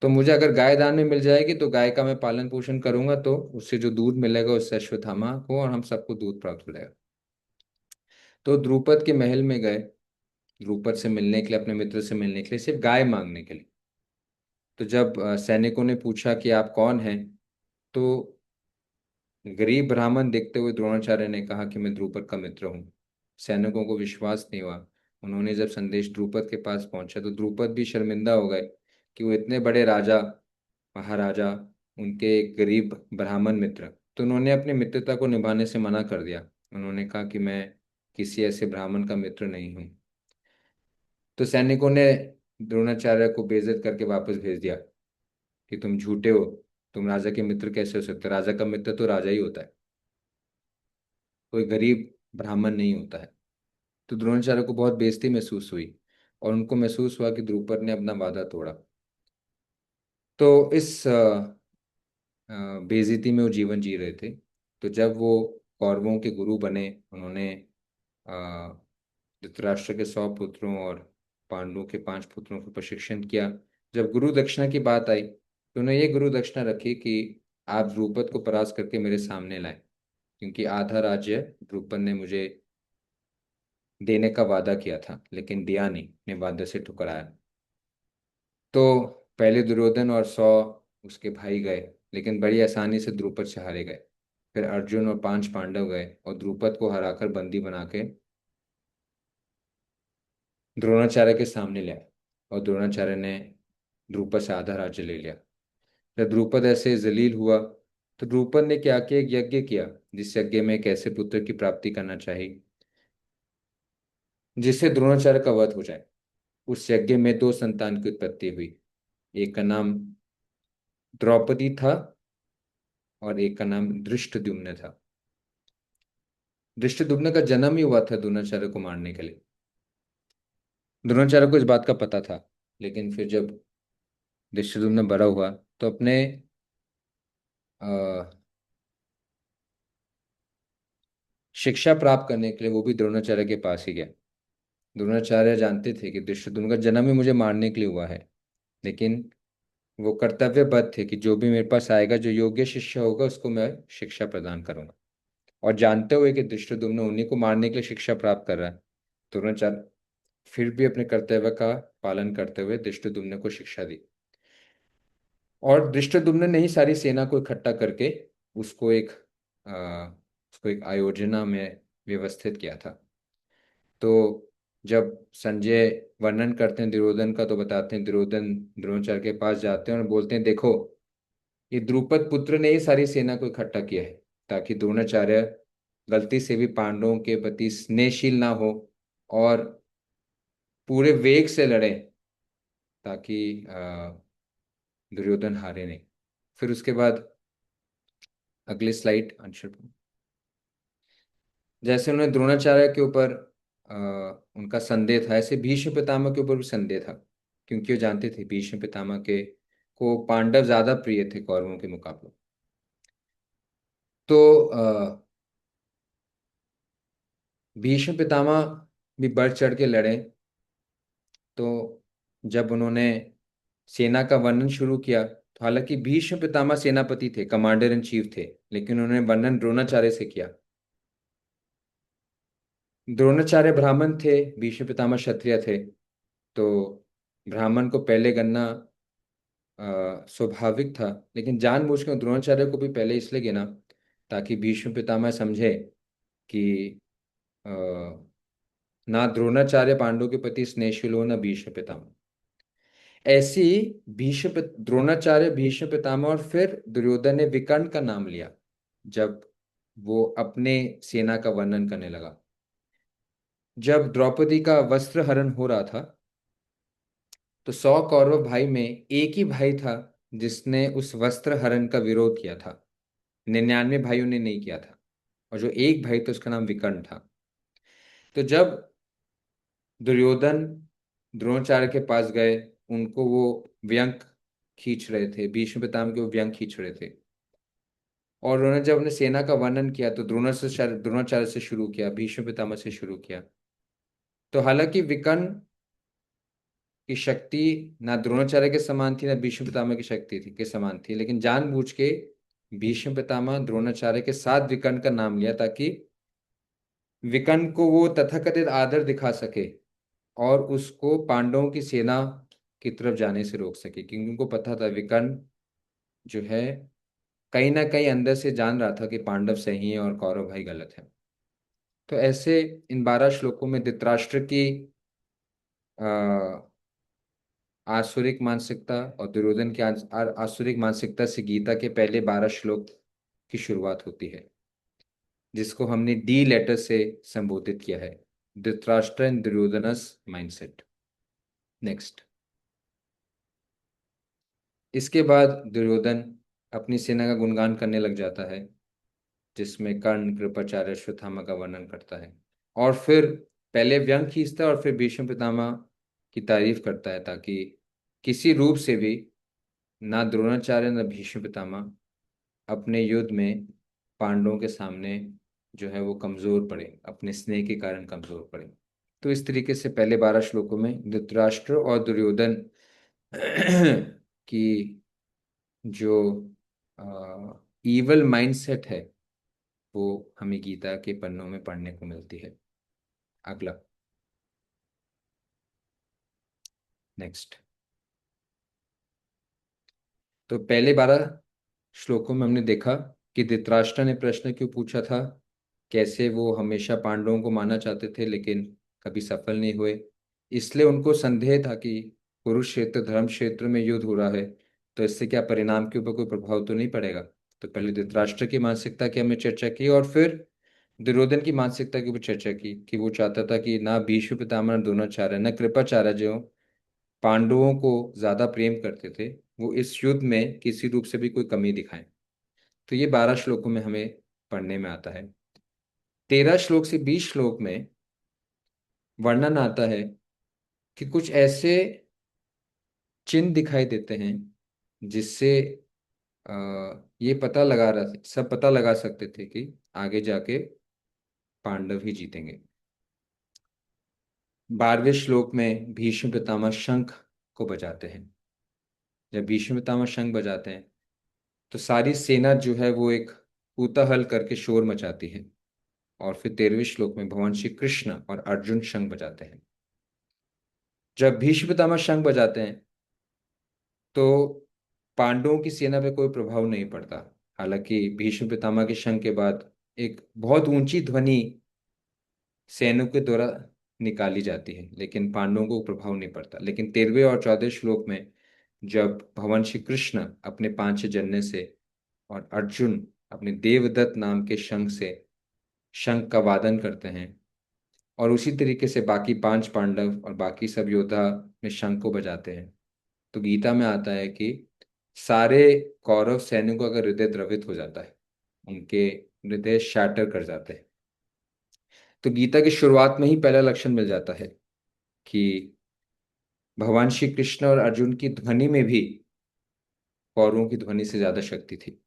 तो मुझे अगर गाय दान में मिल जाएगी तो गाय का मैं पालन पोषण करूंगा, तो उससे जो दूध मिलेगा उससे अश्वत्थामा को और हम सबको दूध प्राप्त हो जाएगा। तो द्रुपद के महल में गए, द्रुपद से मिलने के लिए, अपने मित्र से मिलने के लिए, सिर्फ गाय मांगने के लिए। तो जब सैनिकों ने पूछा कि आप कौन हैं, तो गरीब ब्राह्मण देखते हुए द्रोणाचार्य ने कहा कि मैं द्रुपद का मित्र हूँ। सैनिकों को विश्वास नहीं हुआ। उन्होंने जब संदेश द्रुपद के पास पहुंचा तो द्रुपद भी शर्मिंदा हो गए कि वो इतने बड़े राजा, महाराजा, उनके एक गरीब ब्राह्मण मित्र। तो उन्होंने अपनी मित्रता को निभाने से मना कर दिया। उन्होंने कहा कि मैं किसी ऐसे ब्राह्मण का मित्र नहीं हूँ। तो सैनिकों ने द्रोणाचार्य को बेइज्जत करके वापस भेज दिया कि तुम झूठे हो, तुम राजा के मित्र कैसे हो सकते हो? राजा का मित्र तो राजा ही होता है, कोई गरीब ब्राह्मण नहीं होता है। तो द्रोणाचार्य को बहुत बेइज्जती महसूस हुई और उनको महसूस हुआ कि द्रुपद ने अपना वादा तोड़ा। तो इस बेइज्जती में वो जीवन जी रहे थे। तो जब वो कौरवों के गुरु बने, उन्होंने अ, धृतराष्ट्र के 100 पुत्रों और पांडवों के 5 पुत्रों को प्रशिक्षण किया। जब गुरु दक्षिणा की बात आई तो उन्होंने ये गुरु दक्षिणा रखी कि आप द्रुपद को परास्त करके मेरे सामने लाएं, क्योंकि आधा राज्य द्रुपद ने मुझे देने का वादा किया था लेकिन दिया नहीं, ने वादे से ठुकराया। तो पहले दुर्योधन और 100 उसके भाई गए, लेकिन बड़ी आसानी से द्रुपद से हारे गए। फिर अर्जुन और 5 पांडव गए और द्रुपद को हराकर बंदी बना के द्रोणाचार्य के सामने लाया, और द्रोणाचार्य ने द्रुपद से आधा राज्य ले लिया। जब द्रुपद ऐसे जलील हुआ तो द्रुपद ने क्या किया, एक यज्ञ किया, जिस यज्ञ में एक ऐसे पुत्र की प्राप्ति करना चाहिए जिससे द्रोणाचार्य का वध हो जाए। उस यज्ञ में 2 संतान की उत्पत्ति हुई। एक का नाम द्रौपदी था और एक का नाम धृष्टद्युम्न था। धृष्टद्युम्न का जन्म ही हुआ था द्रोणाचार्य को मारने के लिए। द्रोणाचार्य को इस बात का पता था, लेकिन फिर जब धृष्टद्युम्न बड़ा हुआ तो अपने अ, शिक्षा प्राप्त करने के लिए वो भी द्रोणाचार्य के पास ही गया। द्रोणाचार्य जानते थे कि धृष्टद्युम्न का जन्म ही मुझे मारने के लिए हुआ है, लेकिन वो कर्तव्यबद्ध थे कि जो भी मेरे पास आएगा, जो योग्य शिष्य होगा, उसको मैं शिक्षा प्रदान करूंगा। और जानते हुए कि धृष्टद्युम्न उन्हीं को मारने के लिए शिक्षा प्राप्त कर रहा है, द्रोणाचार्य फिर भी अपने कर्तव्य का पालन करते हुए धृष्टद्युम्न को शिक्षा दी। और धृष्टद्युम्न ने ही सारी सेना को इकट्ठा करके उसको एक उसको एक आयोजना में व्यवस्थित किया था। तो जब संजय वर्णन करते हैं दुर्योधन का, तो बताते हैं दुर्योधन द्रोणाचार्य के पास जाते हैं और बोलते हैं, देखो, ये द्रुपद पुत्र ने ही सारी सेना को इकट्ठा किया है, ताकि द्रोणाचार्य गलती से भी पांडवों के प्रति स्नेहशील ना हो और पूरे वेग से लड़े, ताकि दुर्योधन हारे नहीं। फिर उसके बाद अगले स्लाइड आंसर। जैसे उन्होंने द्रोणाचार्य के ऊपर उनका संदेह था, ऐसे भीष्म पितामह के ऊपर भी संदेह था, क्योंकि वो जानते थे भीष्म पितामह के को पांडव ज्यादा प्रिय थे कौरवों के मुकाबले। तो भीष्म पितामह भी बढ़ चढ़ के लड़े। तो जब उन्होंने सेना का वर्णन शुरू किया, तो हालांकि भीष्म पितामह सेनापति थे, कमांडर इन चीफ थे, लेकिन उन्होंने वर्णन द्रोणाचार्य से किया। द्रोणाचार्य ब्राह्मण थे, भीष्म पितामह क्षत्रिय थे। तो ब्राह्मण को पहले करना स्वाभाविक था, लेकिन जानबूझकर द्रोणाचार्य को भी पहले इसलिए गिना ताकि भीष्म पितामह समझे कि अ, ना द्रोणाचार्य पांडु के प्रति स्नेहशील हो, ना भीष्म पितामह। ऐसी द्रोणाचार्य, भीष्म पितामह और फिर दुर्योधन ने विकर्ण का नाम लिया जब वो अपने सेना का वर्णन करने लगा। जब द्रौपदी का वस्त्र हरण हो रहा था, तो 100 कौरव भाई में एक ही भाई था जिसने उस वस्त्र हरण का विरोध किया था। 99 भाइयों ने नहीं किया था, और जो एक भाई था उसका नाम विकर्ण था। तो जब दुर्योधन द्रोणाचार्य के पास गए, उनको वो व्यंग खींच रहे थे, भीष्म पितामह के वो व्यंग खींच रहे थे, और उन्होंने जब अपने सेना का वर्णन किया तो द्रोणाचार्य से शुरू किया, भीष्म पितामह से शुरू किया। तो हालांकि विकर्ण की शक्ति ना द्रोणाचार्य के समान थी, ना भीष्म पितामह की शक्ति थी के समान थी, लेकिन जानबूझ के भीष्म पितामह द्रोणाचार्य के साथ विकर्ण का नाम लिया ताकि विकर्ण को वो तथाकथित आदर दिखा सके और उसको पांडवों की सेना की तरफ जाने से रोक सके, क्योंकि उनको पता था विकर्ण जो है कहीं ना कहीं अंदर से जान रहा था कि पांडव सही है और कौरव भाई गलत है। तो ऐसे इन 12 श्लोकों में धृतराष्ट्र की आ, आसुरिक मानसिकता और दुर्योधन की आसुरिक मानसिकता से गीता के पहले 12 श्लोक की शुरुआत होती है, जिसको हमने डी लेटर से संबोधित किया है, धृतराष्ट्र एंड दुर्योधनस माइंडसेट। नेक्स्ट। इसके बाद दुर्योधन अपनी सेना का गुणगान करने लग जाता है, जिसमें कर्ण, कृपाचार्य, अश्वत्थामा का वर्णन करता है, और फिर पहले व्यंग खींचता है और फिर भीष्म पितामह की तारीफ करता है, ताकि किसी रूप से भी ना द्रोणाचार्य ना भीष्म पितामह अपने युद्ध में पांडवों के सामने जो है वो कमजोर पड़े, अपने स्नेह के कारण कमजोर पड़े। तो इस तरीके से पहले 12 श्लोकों में धृतराष्ट्र और दुर्योधन की जो ईवल माइंडसेट है वो हमें गीता के पन्नों में पढ़ने को मिलती है। अगला। नेक्स्ट। तो पहले 12 श्लोकों में हमने देखा कि धृतराष्ट्र ने प्रश्न क्यों पूछा था, कैसे वो हमेशा पांडवों को मानना चाहते थे लेकिन कभी सफल नहीं हुए। इसलिए उनको संदेह था कि कुरुक्षेत्र धर्म क्षेत्र में युद्ध हो रहा है, तो इससे क्या परिणाम के ऊपर कोई प्रभाव तो नहीं पड़ेगा। तो पहले धृतराष्ट्र की मानसिकता की हमने चर्चा की, और फिर दुर्योधन की मानसिकता की ऊपर चर्चा की कि वो चाहता था कि ना भीष्म पितामह, ना द्रोणाचार्य, ना कृपाचार्य जो पांडवों को ज्यादा प्रेम करते थे, वो इस युद्ध में किसी रूप से भी कोई कमी दिखाएं। तो ये 12 श्लोकों में हमें पढ़ने में आता है। 13 श्लोक से 20 श्लोक में वर्णन आता है कि कुछ ऐसे चिन्ह दिखाई देते हैं जिससे अ, ये पता लगा रहा सब पता लगा सकते थे कि आगे जाके पांडव ही जीतेंगे। 12वें श्लोक में भीष्म पितामह शंख को बजाते हैं। जब भीष्म पितामह शंख बजाते हैं तो सारी सेना जो है वो एक कुतूहल करके शोर मचाती है। और फिर 13वें श्लोक में भगवान श्री कृष्ण और अर्जुन शंख बजाते हैं। जब भीष्म पितामह शंख बजाते हैं तो पांडवों की सेना पे कोई प्रभाव नहीं पड़ता। हालांकि भीष्म पितामह के शंख के बाद एक बहुत ऊंची ध्वनि सैनिकों के द्वारा निकाली जाती है, लेकिन पांडवों को प्रभाव नहीं पड़ता। लेकिन 13वें और 14वें श्लोक में जब भगवान श्री कृष्ण अपने 5 जन्य से और अर्जुन अपने देवदत्त नाम के शंख से शंख का वादन करते हैं, और उसी तरीके से बाकी 5 पांडव और बाकी सब योद्धा में शंख को बजाते हैं, तो गीता में आता है कि सारे कौरव सैनिकों का हृदय द्रवित हो जाता है, उनके हृदय शैटर कर जाते हैं। तो गीता की शुरुआत में ही पहला लक्षण मिल जाता है कि भगवान श्री कृष्ण और अर्जुन की ध्वनि में भी कौरवों की ध्वनि से ज्यादा शक्ति थी।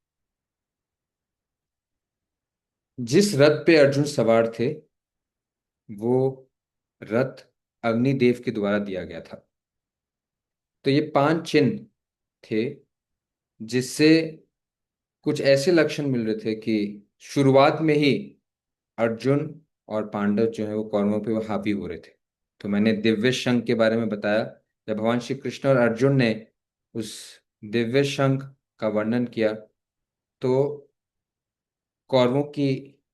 जिस रथ पे अर्जुन सवार थे वो रथ अग्निदेव के द्वारा दिया गया था। तो ये 5 चिन्ह थे जिससे कुछ ऐसे लक्षण मिल रहे थे कि शुरुआत में ही अर्जुन और पांडव जो है वो कौरवों पे वो हावी हो रहे थे। तो मैंने दिव्य शंख के बारे में बताया। जब भगवान श्री कृष्ण और अर्जुन ने उस दिव्य शंख का वर्णन किया तो कौरवों की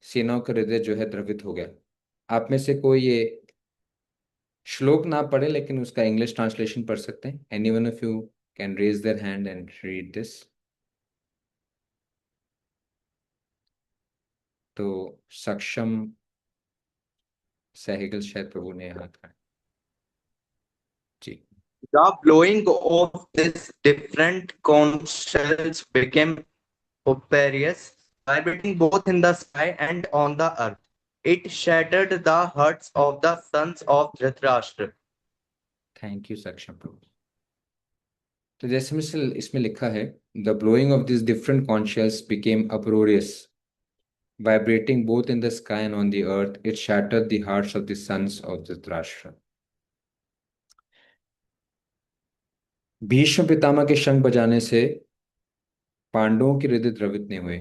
सेनाओं का हृदय जो है द्रवित हो गया। आप में से कोई ये श्लोक ना पढ़े लेकिन उसका इंग्लिश ट्रांसलेशन पढ़ सकते हैं। Any one of you can raise their hand and read this. तो सक्षम सहगल शायद प्रभु ने हाथ खड़ा जी। The blowing of these different conch shells became Operius, vibrating both in the sky and on the earth. It shattered the hearts of the sons of Dhritarashtra. Thank you Saksham Prabhu. तो जैसे में इसमें लिखा है, the blowing of this different conches became uproarious vibrating both in the sky and on the earth, it shattered the hearts of the sons of Dhritarashtra. Bhishma Pitamah के शंख बजाने से पांडवों के हृदय द्रवित नहीं हुए,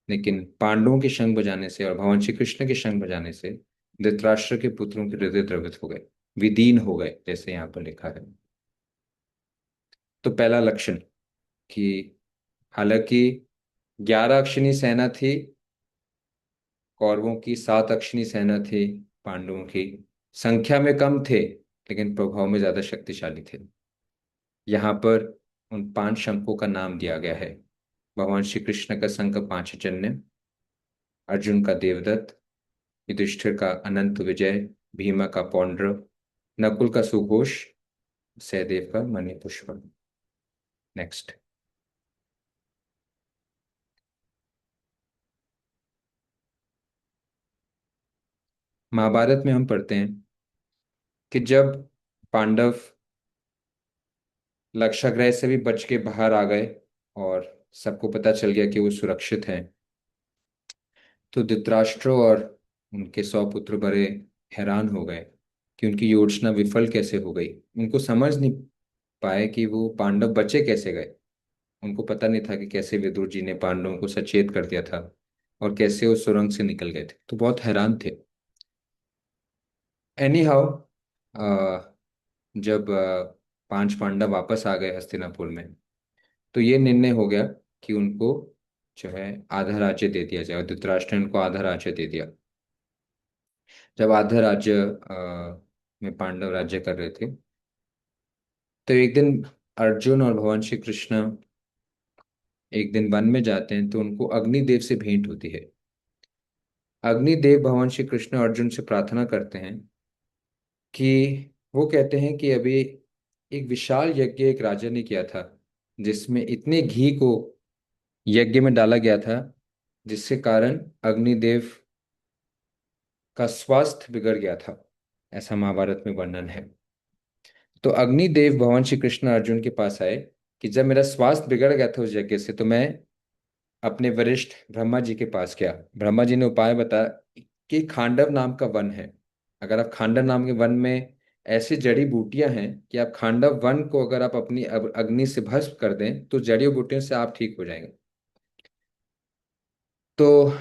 लेकिन पांडवों के शंख बजाने से और भगवान श्री कृष्ण के शंख बजाने से धृतराष्ट्र के पुत्रों के हृदय द्रवित हो गए, विदीन हो गए, जैसे यहाँ पर लिखा है। तो पहला लक्षण कि हालांकि 11 अक्षनी सेना थी, कौरवों की 7 अक्षनी सेना थी, पांडवों की संख्या में कम थे लेकिन प्रभाव में ज्यादा शक्तिशाली थे। यहाँ पर उन 5 शंखों का नाम दिया गया है। भगवान श्री कृष्ण का शंख पांचजन्य, अर्जुन का देवदत्त, युधिष्ठिर का अनंत विजय, भीमा का पौंड्र, नकुल का सुघोष, सहदेव का मणिपुष्प। नेक्स्ट। महाभारत में हम पढ़ते हैं कि जब पांडव लक्षागृह से भी बच के बाहर आ गए और सबको पता चल गया कि वो सुरक्षित हैं, तो धृतराष्ट्र और उनके 100 पुत्र बड़े हैरान हो गए कि उनकी योजना विफल कैसे हो गई। उनको समझ नहीं पाए कि वो पांडव बचे कैसे गए। उनको पता नहीं था कि कैसे विदुर जी ने पांडवों को सचेत कर दिया था और कैसे वो सुरंग से निकल गए थे, तो बहुत हैरान थे। एनी हाउ, जब 5 पांडव वापस आ गए हस्तिनापुर में, तो ये निर्णय हो गया कि उनको जो है आधा राज्य दे दिया जाए, और धृतराष्ट्र ने उनको आधा राज्य दे दिया। जब आधा राज्य में पांडव राज्य कर रहे थे, तो एक दिन अर्जुन और भगवान श्री कृष्ण एक दिन वन में जाते हैं, तो उनको अग्निदेव से भेंट होती है। अग्निदेव भगवान श्री कृष्ण अर्जुन से प्रार्थना करते हैं कि वो कहते हैं कि अभी एक विशाल यज्ञ एक राजा ने किया था जिसमें इतने घी को यज्ञ में डाला गया था जिसके कारण अग्निदेव का स्वास्थ्य बिगड़ गया था, ऐसा महाभारत में वर्णन है। तो अग्निदेव भगवान श्री कृष्ण अर्जुन के पास आए कि जब मेरा स्वास्थ्य बिगड़ गया था उस यज्ञ से, तो मैं अपने वरिष्ठ ब्रह्मा जी के पास गया। ब्रह्मा जी ने उपाय बताया कि खांडव नाम का वन है। अगर आप खांडव नाम के वन में ऐसी जड़ी बूटियां हैं कि आप खांडव वन को अगर आप अपनी अग्नि से भस्म कर दें तो जड़ी बूटियों से आप ठीक हो जाएंगे। तो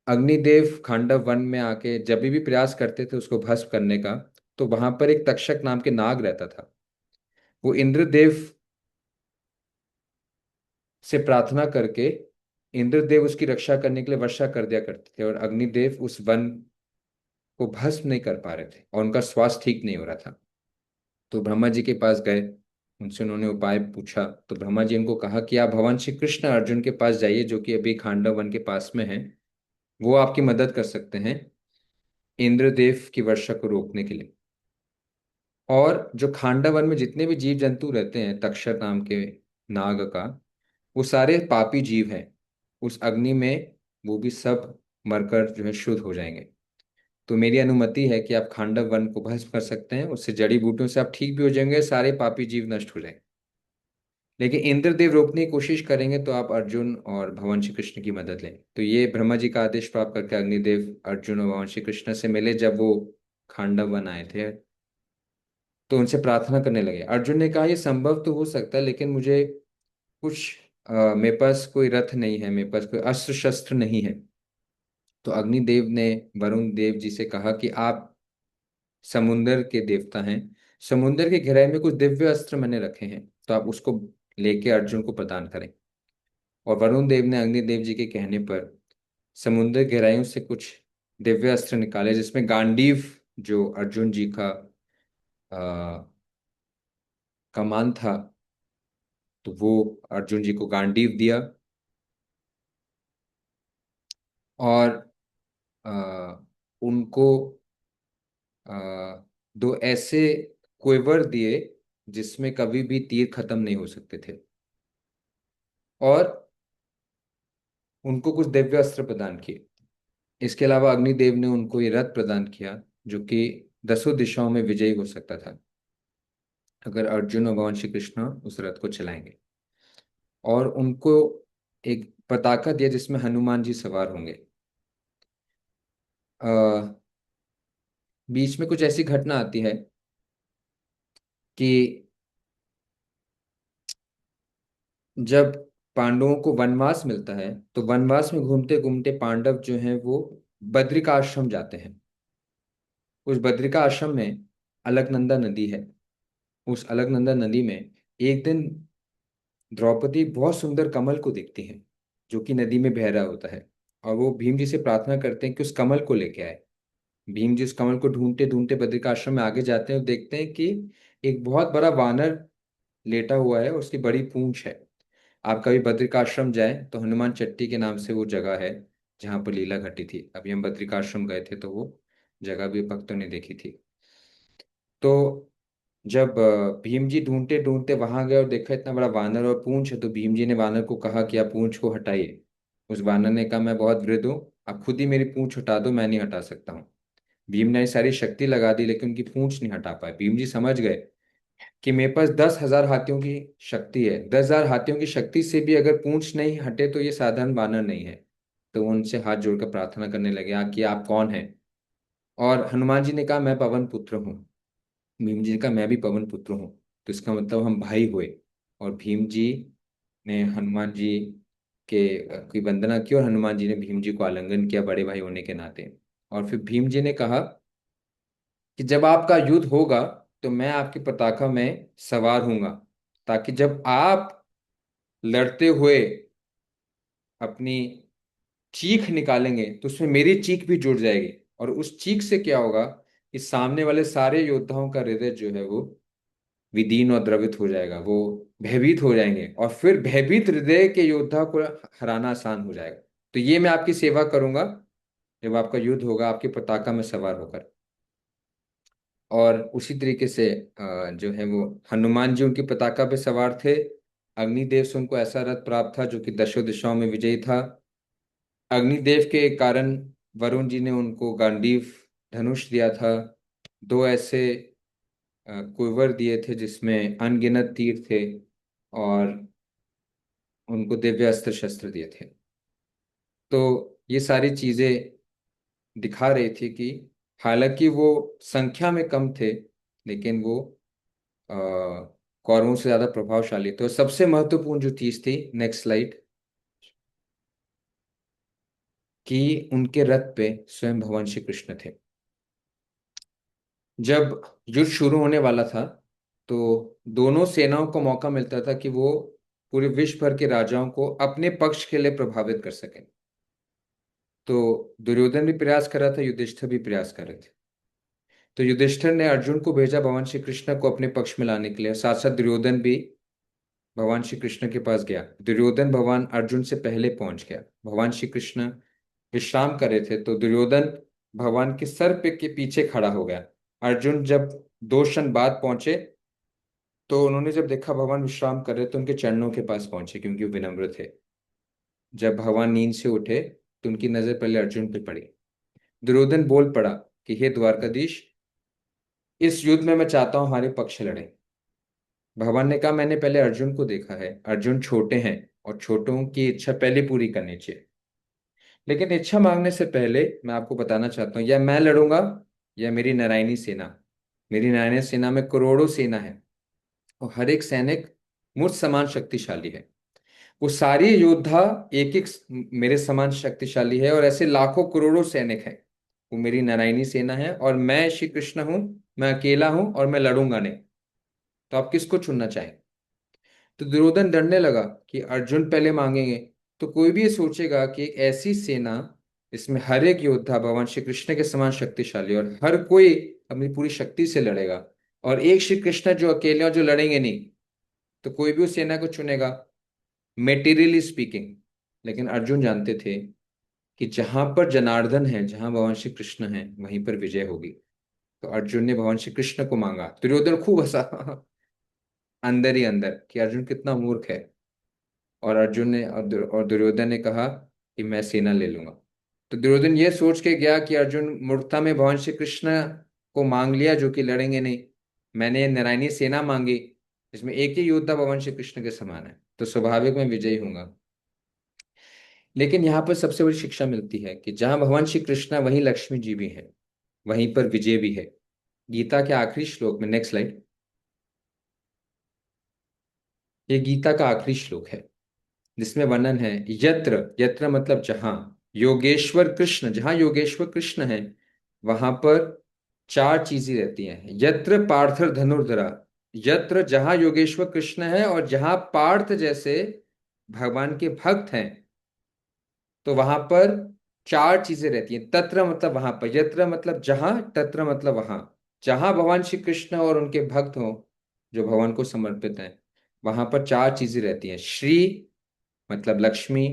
अग्निदेव खांडव वन में आके जब भी प्रयास करते थे उसको भस्म करने का, तो वहां पर एक तक्षक नाम के नाग रहता था। वो इंद्रदेव से प्रार्थना करके इंद्रदेव उसकी रक्षा करने के लिए वर्षा कर दिया करते थे, और अग्निदेव उस वन को भस्म नहीं कर पा रहे थे और उनका स्वास्थ्य ठीक नहीं हो रहा था। तो ब्रह्मा जी के पास गए, उनसे उन्होंने उपाय पूछा। तो ब्रह्मा जी उनको कहा कि आप भगवान श्री कृष्ण अर्जुन के पास जाइए जो कि अभी खांडव वन के पास में है, वो आपकी मदद कर सकते हैं इंद्रदेव की वर्षा को रोकने के लिए। और जो खांडव वन में जितने भी जीव जंतु रहते हैं तक्षक नाम के नाग का, वो सारे पापी जीव हैं। उस अग्नि में वो भी सब मरकर जो है शुद्ध हो जाएंगे। तो मेरी अनुमति है कि आप खांडव वन को भस्म कर सकते हैं, उससे जड़ी बूटियों से आप ठीक भी हो जाएंगे, सारे पापी जीव नष्ट हो जाएंगे। लेकिन इंद्रदेव रोकने की कोशिश करेंगे तो आप अर्जुन और भगवान श्री कृष्ण की मदद लें। तो ये ब्रह्मा जी का आदेश प्राप्त करके अग्निदेव अर्जुन और भगवान श्री कृष्ण से मिले जब वो खांडव वन आए थे। तो उनसे प्रार्थना करने लगे। अर्जुन ने कहा ये संभव तो हो सकता है, लेकिन मुझे कुछ मेरे पास कोई रथ नहीं है, मेरे पास कोई अस्त्र शस्त्र नहीं है। तो अग्निदेव ने वरुण देव जी से कहा कि आप समुंदर के देवता हैं, समुंदर की गहराई में कुछ दिव्य अस्त्र मैंने रखे हैं, तो आप उसको लेके अर्जुन को प्रदान करें। और वरुण देव ने अग्निदेव जी के कहने पर समुद्र गहराइयों से कुछ दिव्य अस्त्र निकाले, जिसमें गांडीव, जो अर्जुन जी का आ, कमान था, तो वो अर्जुन जी को गांडीव दिया। और आ, उनको आ, दो ऐसे क्वेवर दिए जिसमें कभी भी तीर खत्म नहीं हो सकते थे। और उनको कुछ दिव्य अस्त्र प्रदान किए। इसके अलावा अग्निदेव ने उनको ये रथ प्रदान किया जो कि दसों दिशाओं में विजयी हो सकता था अगर अर्जुन और भगवान श्री कृष्ण उस रथ को चलाएंगे। और उनको एक पताका दिया जिसमें हनुमान जी सवार होंगे। अ, बीच में कुछ ऐसी घटना आती है कि जब पांडवों को वनवास मिलता है तो वनवास में घूमते घूमते पांडव जो हैं वो बद्रिका आश्रम जाते हैं। उस बद्रिका आश्रम में अलकनंदा नदी है। उस अलकनंदा नदी में एक दिन द्रौपदी बहुत सुंदर कमल को देखती हैं जो कि नदी में बह रहा होता है। और वो भीम जी से प्रार्थना करते हैं कि उस कमल को लेके आए। भीम जी उस कमल को ढूंढते ढूंढते बद्रिकाश्रम में आगे जाते हैं और देखते हैं कि एक बहुत बड़ा वानर लेटा हुआ है, उसकी बड़ी पूंछ है। आप कभी बद्रिकाश्रम जाएं तो हनुमान चट्टी के नाम से वो जगह है जहाँ पर लीला घटी थी। अभी हम बद्रिकाश्रम गए थे तो वो जगह भी भक्तों ने देखी थी। तो जब भीम जी ढूंढते ढूंढते वहां गए और देखा इतना बड़ा वानर और पूंछ है, तो भीम जी ने वानर को कहा कि आप पूंछ को हटाइए। उस वानर ने कहा मैं बहुत वृद्ध हूँ, आप खुद ही मेरी पूंछ हटा दो, मैं नहीं हटा सकता हूँ। भीम ने सारी शक्ति लगा दी लेकिन उनकी पूंछ नहीं हटा पाए। भीम जी समझ गए कि मेरे पास 10,000 हाथियों की शक्ति है, 10,000 हाथियों की शक्ति से भी अगर पूंछ नहीं हटे तो ये साधारण बानर नहीं है। तो वो उनसे हाथ जोड़कर प्रार्थना करने लगे कि आप कौन हैं। और हनुमान जी ने कहा मैं पवन पुत्र हूँ। भीम जी ने कहा मैं भी पवन पुत्र हूँ, तो इसका मतलब हम भाई हुए। और भीम जी ने हनुमान जी के की वंदना की और हनुमान जी ने भीम जी को आलिंगन किया बड़े भाई होने के नाते। और फिर भीम जी ने कहा कि जब आपका युद्ध होगा तो मैं आपकी पताका में सवार हूंगा, ताकि जब आप लड़ते हुए अपनी चीख निकालेंगे तो उसमें मेरी चीख भी जुड़ जाएगी। और उस चीख से क्या होगा कि सामने वाले सारे योद्धाओं का हृदय जो है वो विदीन और द्रवित हो जाएगा, वो भयभीत हो जाएंगे, और फिर भयभीत हृदय के योद्धा को हराना आसान हो जाएगा। तो ये मैं आपकी सेवा करूंगा जब आपका युद्ध होगा आपकी पताका में सवार होकर। और उसी तरीके से जो है वो हनुमान जी उनकी पताका पे सवार थे। अग्निदेव से उनको ऐसा रथ प्राप्त था जो कि दशों दिशाओं में विजयी था। अग्निदेव के कारण वरुण जी ने उनको गांडीव धनुष दिया था। दो ऐसे कुंवर दिए थे जिसमें अनगिनत तीर थे। और उनको दिव्य अस्त्र शस्त्र दिए थे। तो ये सारी चीजें दिखा रही थी कि हालांकि वो संख्या में कम थे लेकिन वो अ, कौरवों से ज्यादा प्रभावशाली। तो सबसे महत्वपूर्ण जो चीज थी, नेक्स्ट स्लाइड, कि उनके रथ पे स्वयं भगवान श्री कृष्ण थे। जब युद्ध शुरू होने वाला था तो दोनों सेनाओं को मौका मिलता था कि वो पूरे विश्व भर के राजाओं को अपने पक्ष के लिए प्रभावित कर सकें। तो दुर्योधन भी प्रयास कर रहा था, युधिष्ठिर भी प्रयास कर रहे थे। तो युधिष्ठिर ने अर्जुन को भेजा भगवान श्री कृष्ण को अपने पक्ष में लाने के लिए, साथ साथ दुर्योधन भी भगवान श्री कृष्ण के पास गया। दुर्योधन भगवान अर्जुन से पहले पहुंच गया। भगवान श्री कृष्ण विश्राम कर रहे थे तो दुर्योधन भगवान के सर पे के पीछे खड़ा हो गया। अर्जुन जब 2 क्षण बाद पहुंचे तो उन्होंने जब देखा भगवान विश्राम कर रहे तो उनके चरणों के पास पहुंचे क्योंकि वो विनम्र थे। जब भगवान नींद से उठे तो उनकी नजर पहले अर्जुन पे पड़ी। दुर्योधन बोल पड़ा कि हे द्वारकाधीश, इस युद्ध में मैं चाहता हूं हमारे पक्ष लड़े। भगवान ने कहा मैंने पहले अर्जुन को देखा है, अर्जुन छोटे हैं और छोटों की इच्छा पहले पूरी करनी चाहिए। लेकिन इच्छा मांगने से पहले मैं आपको बताना चाहता हूँ, या मैं लड़ूंगा या मेरी नारायणी सेना। मेरी नारायणी सेना में करोड़ों सेना है और हर एक सैनिक मुझ समान शक्तिशाली है। वो सारी योद्धा एक एक मेरे समान शक्तिशाली है, और ऐसे लाखों करोड़ों सैनिक हैं। वो मेरी नारायणी सेना है और मैं श्री कृष्ण हूं। मैं अकेला हूं और मैं लड़ूंगा नहीं। तो आप किसको चुनना चाहेंगे? तो दुर्योधन डरने लगा कि अर्जुन पहले मांगेंगे तो कोई भी ये सोचेगा कि एक ऐसी सेना, इसमें हर एक योद्धा भगवान श्री कृष्ण के समान शक्तिशाली और हर कोई अपनी पूरी शक्ति से लड़ेगा, और एक श्री कृष्ण जो अकेले और जो लड़ेंगे नहीं, तो कोई भी उस सेना को चुनेगा मेटीरियली स्पीकिंग। लेकिन अर्जुन जानते थे कि जहां पर जनार्दन है, जहां भगवान श्री कृष्ण है, वहीं पर विजय होगी। तो अर्जुन ने भगवान श्री कृष्ण को मांगा। दुर्योधन खूब हंसा अंदर ही अंदर कि अर्जुन कितना मूर्ख है। और अर्जुन ने और दुर्योधन ने कहा कि मैं सेना ले लूंगा। तो दुर्योधन ये सोच के गया कि अर्जुन मूर्खता में भगवान श्री कृष्ण को मांग लिया जो कि लड़ेंगे नहीं। मैंने नारायणी सेना मांगी जिसमें एक ही योद्धा भगवान श्री कृष्ण के समान है, तो स्वाभाविक मैं विजयी होऊंगा। लेकिन यहाँ पर सबसे बड़ी शिक्षा मिलती है कि जहां भगवान श्री कृष्ण है, वहीं लक्ष्मी जी भी है, वहीं पर विजय भी है। गीता के आखिरी श्लोक में, नेक्स्ट स्लाइड, ये गीता का आखिरी श्लोक है जिसमें वर्णन है, यत्र, यत्र मतलब जहां, योगेश्वर कृष्ण, जहां योगेश्वर कृष्ण है वहां पर चार चीजें रहती हैं। यत्र पार्थ धनुर्धरा, यत्र जहां योगेश्वर कृष्ण है और जहां पार्थ जैसे भगवान के भक्त हैं, तो वहां पर चार चीजें रहती हैं। तत्र मतलब वहां पर, यत्र मतलब जहां, तत्र मतलब वहां। जहां भगवान श्री कृष्ण और उनके भक्त हों जो भगवान को समर्पित हैं, वहां पर चार चीजें रहती हैं। श्री मतलब लक्ष्मी,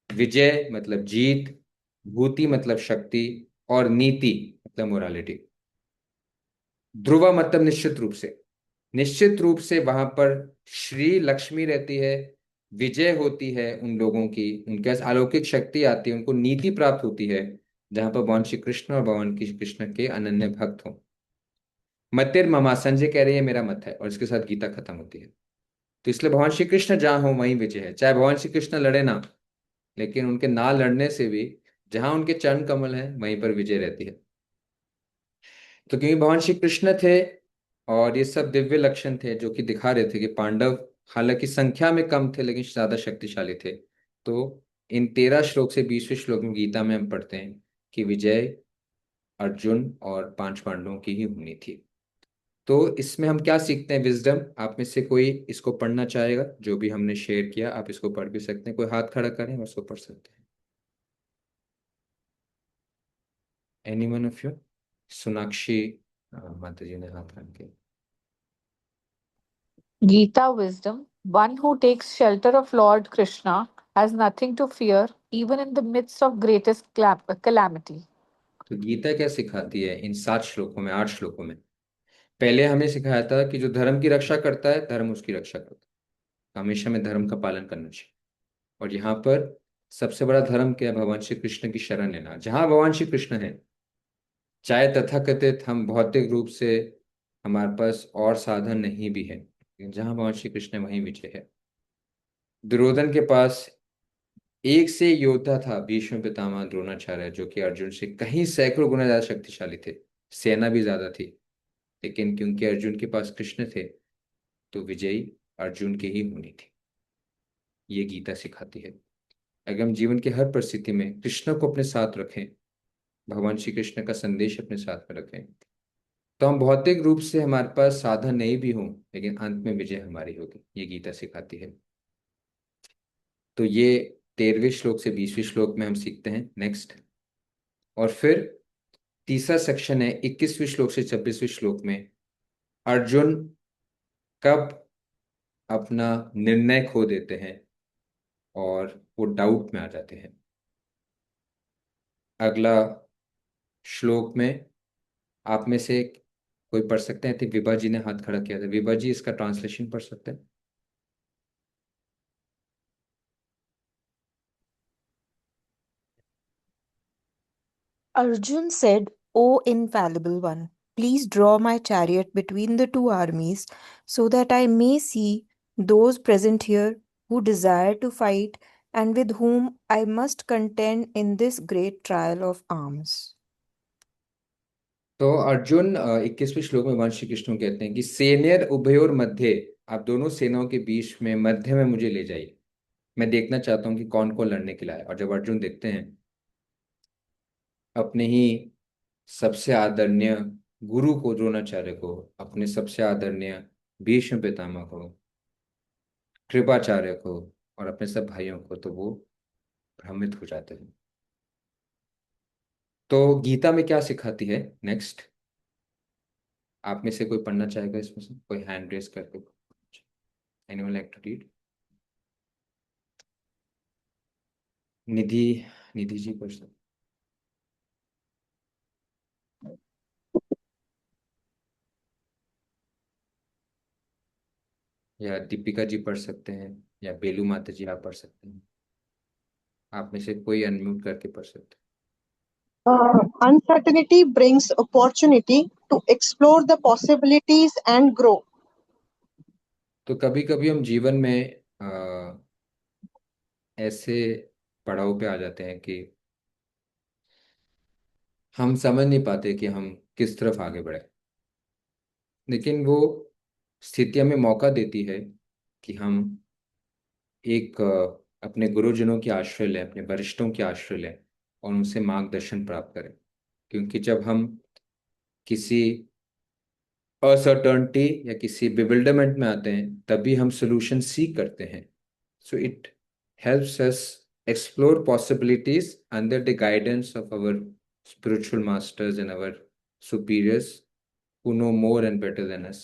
विजय मतलब जीत, भूति मतलब शक्ति, और नीति मतलब मोरालिटी। ध्रुवा मतलब निश्चित रूप से, निश्चित रूप से वहां पर श्री लक्ष्मी रहती है, विजय होती है उन लोगों की, उनके पास अलौकिक शक्ति आती है, उनको नीति प्राप्त होती है जहां पर भगवान श्री कृष्ण और भगवान की कृष्ण के अनन्य भक्त हों। मतिर ममा, संजय कह रही है मेरा मत है, और इसके साथ गीता खत्म होती है। तो इसलिए भगवान श्री कृष्ण जहां हो वहीं विजय है, चाहे भगवान श्री कृष्ण लड़े ना, लेकिन उनके ना लड़ने से भी जहां उनके चरण कमल है वहीं पर विजय रहती है। तो क्योंकि भगवान श्री कृष्ण थे और ये सब दिव्य लक्षण थे जो कि दिखा रहे थे कि पांडव हालांकि संख्या में कम थे लेकिन ज्यादा शक्तिशाली थे। तो इन 13 श्लोक से 20वें श्लोक में गीता में हम पढ़ते हैं कि विजय अर्जुन और 5 पांडवों की ही होनी थी। तो इसमें हम क्या सीखते हैं? विजडम। आप में से कोई इसको पढ़ना चाहेगा? जो भी हमने शेयर किया आप इसको पढ़ भी सकते हैं, कोई हाथ खड़ा करें, उसको पढ़ सकते हैं। Any one of you? Sonakshi माता जी ने हाथ रख के। Gita wisdom: one who takes shelter of Lord Krishna has nothing to fear, even in the midst of greatest calamity. तो गीता क्या सिखाती है इन 7 श्लोकों में, 8 श्लोकों में? पहले हमें सिखाया था कि जो धर्म की रक्षा करता है धर्म उसकी रक्षा करता है, हमेशा में धर्म का पालन करना चाहिए। और यहाँ पर सबसे बड़ा धर्म क्या है? भगवान श्री कृष्ण की शरण लेना। जहाँ भगवान श्री कृष्ण है, चाहे तथाकथित हम भौतिक रूप से हमारे पास और साधन नहीं भी है, लेकिन जहाँ भगवान श्री कृष्ण है वहीं विजय है। दुर्योधन के पास एक से योद्धा था, भीष्म पितामह द्रोणाचार्य, जो कि अर्जुन से कहीं सैकड़ों गुना ज्यादा शक्तिशाली थे, सेना भी ज्यादा थी। लेकिन क्योंकि अर्जुन के पास कृष्ण थे, तो विजयी अर्जुन की ही होनी थी। ये गीता सिखाती है। अगर हम जीवन के हर परिस्थिति में कृष्ण को अपने साथ रखें, भगवान श्री कृष्ण का संदेश अपने साथ में रखें, तो हम भौतिक रूप से हमारे पास साधन नहीं भी हों, लेकिन अंत में विजय हमारी होगी। ये गीता सिखाती है। तो ये 13वें श्लोक से 20वें श्लोक में हम सीखते हैं। नेक्स्ट। और फिर तीसरा सेक्शन है 21वें श्लोक से 26वें श्लोक में, अर्जुन कब अपना निर्णय खो देते हैं और वो डाउट में आ जाते हैं। अगला श्लोक में आप में से कोई पढ़ सकते हैं? थे विभा जी ने हाथ खड़ा किया था, विभा जी इसका ट्रांसलेशन पढ़ सकते हैं? Arjun said, O infallible one, please draw my chariot between the two armies, so that I may see those present here who desire to fight and with whom I must contend in this great trial of arms. तो अर्जुन 21वें श्लोक में भगवान श्री कृष्ण को कहते हैं कि सेनेर उभयोर मध्य, आप दोनों सेनाओं के बीच में मध्य में मुझे ले जाइए। मैं देखना चाहता हूँ कि कौन कौन लड़ने के लिए आए। और जब अर्जुन देखते हैं अपने ही सबसे आदरणीय गुरु को, द्रोणाचार्य को, अपने सबसे आदरणीय भीष्म पितामह को, कृपाचार्य को और अपने सब भाइयों को, तो वो भ्रमित हो जाते हैं। तो गीता में क्या सिखाती है नेक्स्ट? आप में से कोई पढ़ना चाहेगा इसमें से? कोई हैंड रेस करके? Anyone like to read? Nidhi, Nidhi ji पढ़ सकते, या दीपिका जी पढ़ सकते हैं, या बेलू माता जी आप पढ़ सकते हैं। आप में से कोई अनम्यूट करके पढ़ सकते Uncertainty brings opportunity to explore the possibilities and grow. हैं। तो कभी कभी हम जीवन में ऐसे पड़ाव पे आ जाते हैं कि हम समझ नहीं पाते कि हम किस तरफ आगे बढ़े, लेकिन वो स्थिति हमें मौका देती है कि हम एक अपने गुरुजनों की आश्रय लें, अपने वरिष्ठों की आश्रय लें और उनसे मार्गदर्शन प्राप्त करें। क्योंकि जब हम किसी असर्टनिटी या किसी बिविल्डरमेंट में आते हैं, तभी हम सोल्यूशन सीख करते हैं। So it helps us explore possibilities under the guidance of our spiritual masters and our superiors who know more and better than us,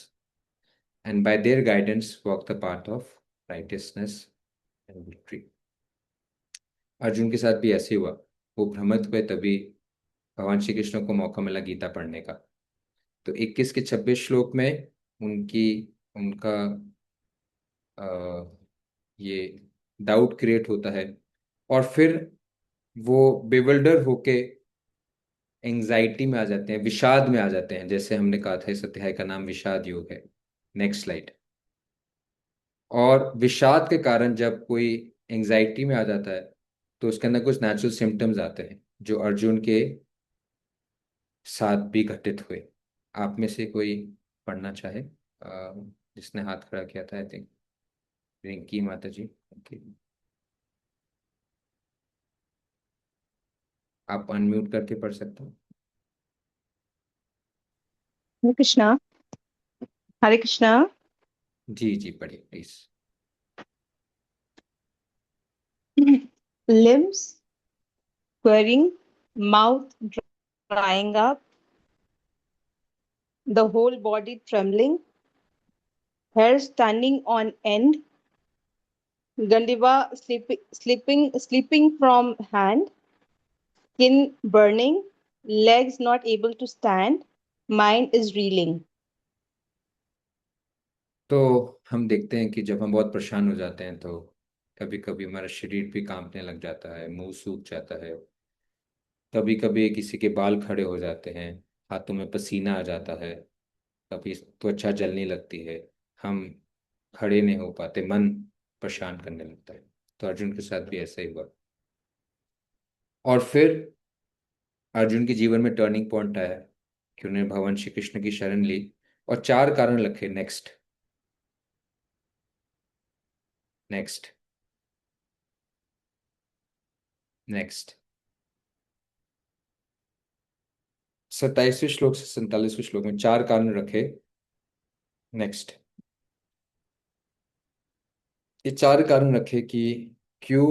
and by their guidance walk the path of righteousness and victory. Arjun के साथ भी ऐसे हुआ। वो भ्रमित हुए, तभी भगवान श्री कृष्ण को मौका मिला गीता पढ़ने का। तो 21 के 26 श्लोक में उनकी उनका ये डाउट क्रिएट होता है, और फिर वो बेविल्डर होके एंजाइटी में आ जाते हैं, विषाद में आ जाते हैं। जैसे हमने कहा था, इस अध्याय का नाम विषाद योग है। Next slide. और विषाद के कारण जब कोई एंजाइटी में आ जाता है, तो उसके अंदर कुछ नेचुरल सिम्टम्स आते हैं जो अर्जुन के साथ भी घटित हुए। आप में से कोई पढ़ना चाहे? जिसने हाथ खड़ा किया था, आई थिंक रिंकी माता जी। Okay. आप अनम्यूट करके पढ़ सकते हो। हरे कृष्णा। हरे कृष्णा। जी जी, पढ़िए please. Limbs squaring, mouth drying up, the whole body trembling, hair standing on end, Gandiva slipping from hand, skin burning, legs not able to stand, mind is reeling. तो हम देखते हैं कि जब हम बहुत परेशान हो जाते हैं, तो कभी कभी हमारा शरीर भी कांपने लग जाता है, मुंह सूख जाता है, कभी कभी किसी के बाल खड़े हो जाते हैं, हाथों में पसीना आ जाता है, कभी त्वचा जलने लगती है, हम खड़े नहीं हो पाते, मन परेशान करने लगता है। तो अर्जुन के साथ भी ऐसा ही हुआ। और फिर अर्जुन के जीवन में टर्निंग पॉइंट आया कि उन्होंने भगवान श्री कृष्ण की शरण ली और 4 कारण रखे। नेक्स्ट नेक्स्ट नेक्स्ट 27वें श्लोक से 47वें श्लोक में 4 कारण रखे। नेक्स्ट, ये 4 कारण रखे कि क्यों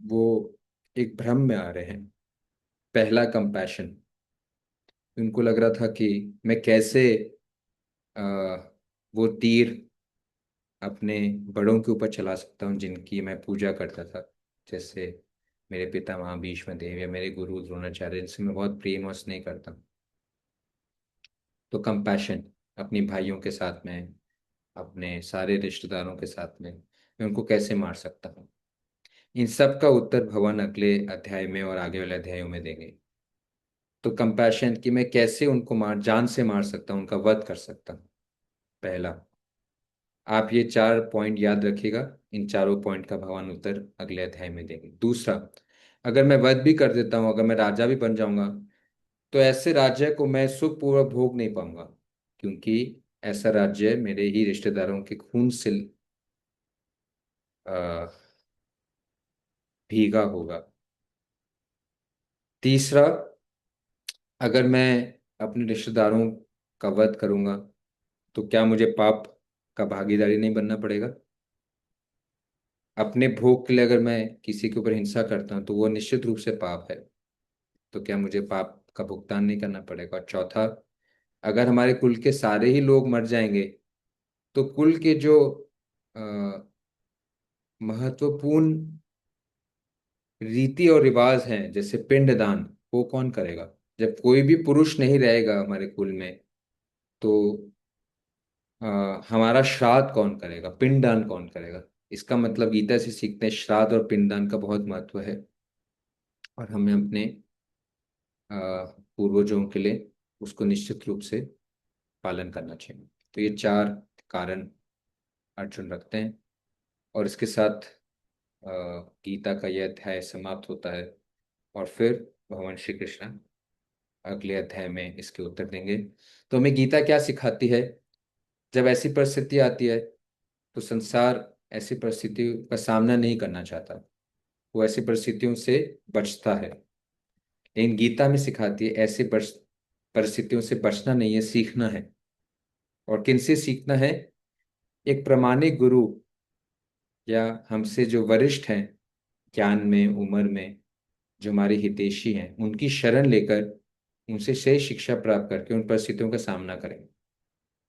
वो एक भ्रम में आ रहे हैं। पहला, कंपैशन। उनको लग रहा था कि मैं कैसे आ, वो तीर अपने बड़ों के ऊपर चला सकता हूँ जिनकी मैं पूजा करता था, जैसे मेरे पिता महा भीष्म देव या मेरे गुरु द्रोणाचार्य, जिनसे मैं बहुत प्रेम और स्नेह करता हूँ। तो कंपैशन, अपने भाइयों के साथ में, अपने सारे रिश्तेदारों के साथ में मैं उनको कैसे मार सकता हूँ। इन सब का उत्तर भगवान अगले अध्याय में और आगे वाले अध्यायों में देंगे। तो कंपैशन कि मैं कैसे उनको जान से मार सकता हूँ, उनका वध कर सकता हूँ। पहला, आप ये 4 पॉइंट याद रखिएगा। इन चारों पॉइंट का भगवान उत्तर अगले अध्याय में देंगे। दूसरा, अगर मैं वध भी कर देता हूँ, अगर मैं राजा भी बन जाऊंगा, तो ऐसे राज्य को मैं सुखपूर्वक भोग नहीं पाऊंगा, क्योंकि ऐसा राज्य मेरे ही रिश्तेदारों के खून से अ, भीगा होगा। तीसरा, अगर मैं अपने रिश्तेदारों का वध करूंगा, तो क्या मुझे पाप का भागीदारी नहीं बनना पड़ेगा? अपने भोग के लिए अगर मैं किसी के ऊपर हिंसा करता हूं, तो वो निश्चित रूप से पाप है। तो क्या मुझे पाप का भुगतान नहीं करना पड़ेगा? और चौथा, अगर हमारे कुल के सारे ही लोग मर जाएंगे, तो कुल के जो अ, महत्वपूर्ण रीति और रिवाज हैं, जैसे पिंडदान, वो कौन करेगा? जब कोई भी पुरुष नहीं रहेगा हमारे कुल में, तो हमारा श्राद्ध कौन करेगा, पिंडदान कौन करेगा? इसका मतलब गीता से सीखते हैं श्राद्ध और पिंडदान का बहुत महत्व है, और हमें अपने अ, पूर्वजों के लिए उसको निश्चित रूप से पालन करना चाहिए। तो ये 4 कारण अर्जुन रखते हैं, और इसके साथ अ, गीता का यह अध्याय समाप्त होता है, और फिर भगवान श्री कृष्ण अगले अध्याय में इसके उत्तर देंगे। तो हमें गीता क्या सिखाती है? जब ऐसी परिस्थिति आती है, तो संसार ऐसी परिस्थितियों का सामना नहीं करना चाहता, वो ऐसी परिस्थितियों से बचता है। लेकिन गीता में सिखाती है ऐसी परिस्थितियों से बचना नहीं है, सीखना है। और किनसे सीखना है? एक प्रामाणिक गुरु, या हमसे जो वरिष्ठ हैं ज्ञान में, उम्र में, जो हमारे हितैषी हैं, उनकी शरण लेकर उनसे सही शिक्षा प्राप्त करके उन परिस्थितियों का सामना करें।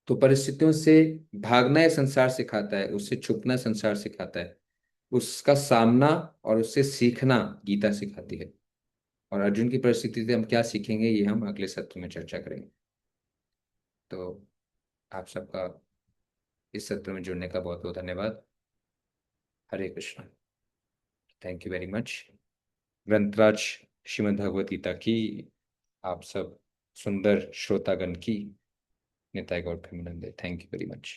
तो परिस्थितियों से भागना ये संसार सिखाता है, उससे छुपना संसार सिखाता है, उसका सामना और उससे सीखना गीता सिखाती है। और अर्जुन की परिस्थिति से हम क्या सीखेंगे, ये हम अगले सत्र में चर्चा करेंगे। तो आप सबका इस सत्र में जुड़ने का बहुत बहुत धन्यवाद। Hare Krishna. Thank you very much. ग्रंथराज श्रीमद् भगवत गीता की आप सब सुंदर श्रोतागण की निताई गौर प्रेमानंदे। Thank you very much.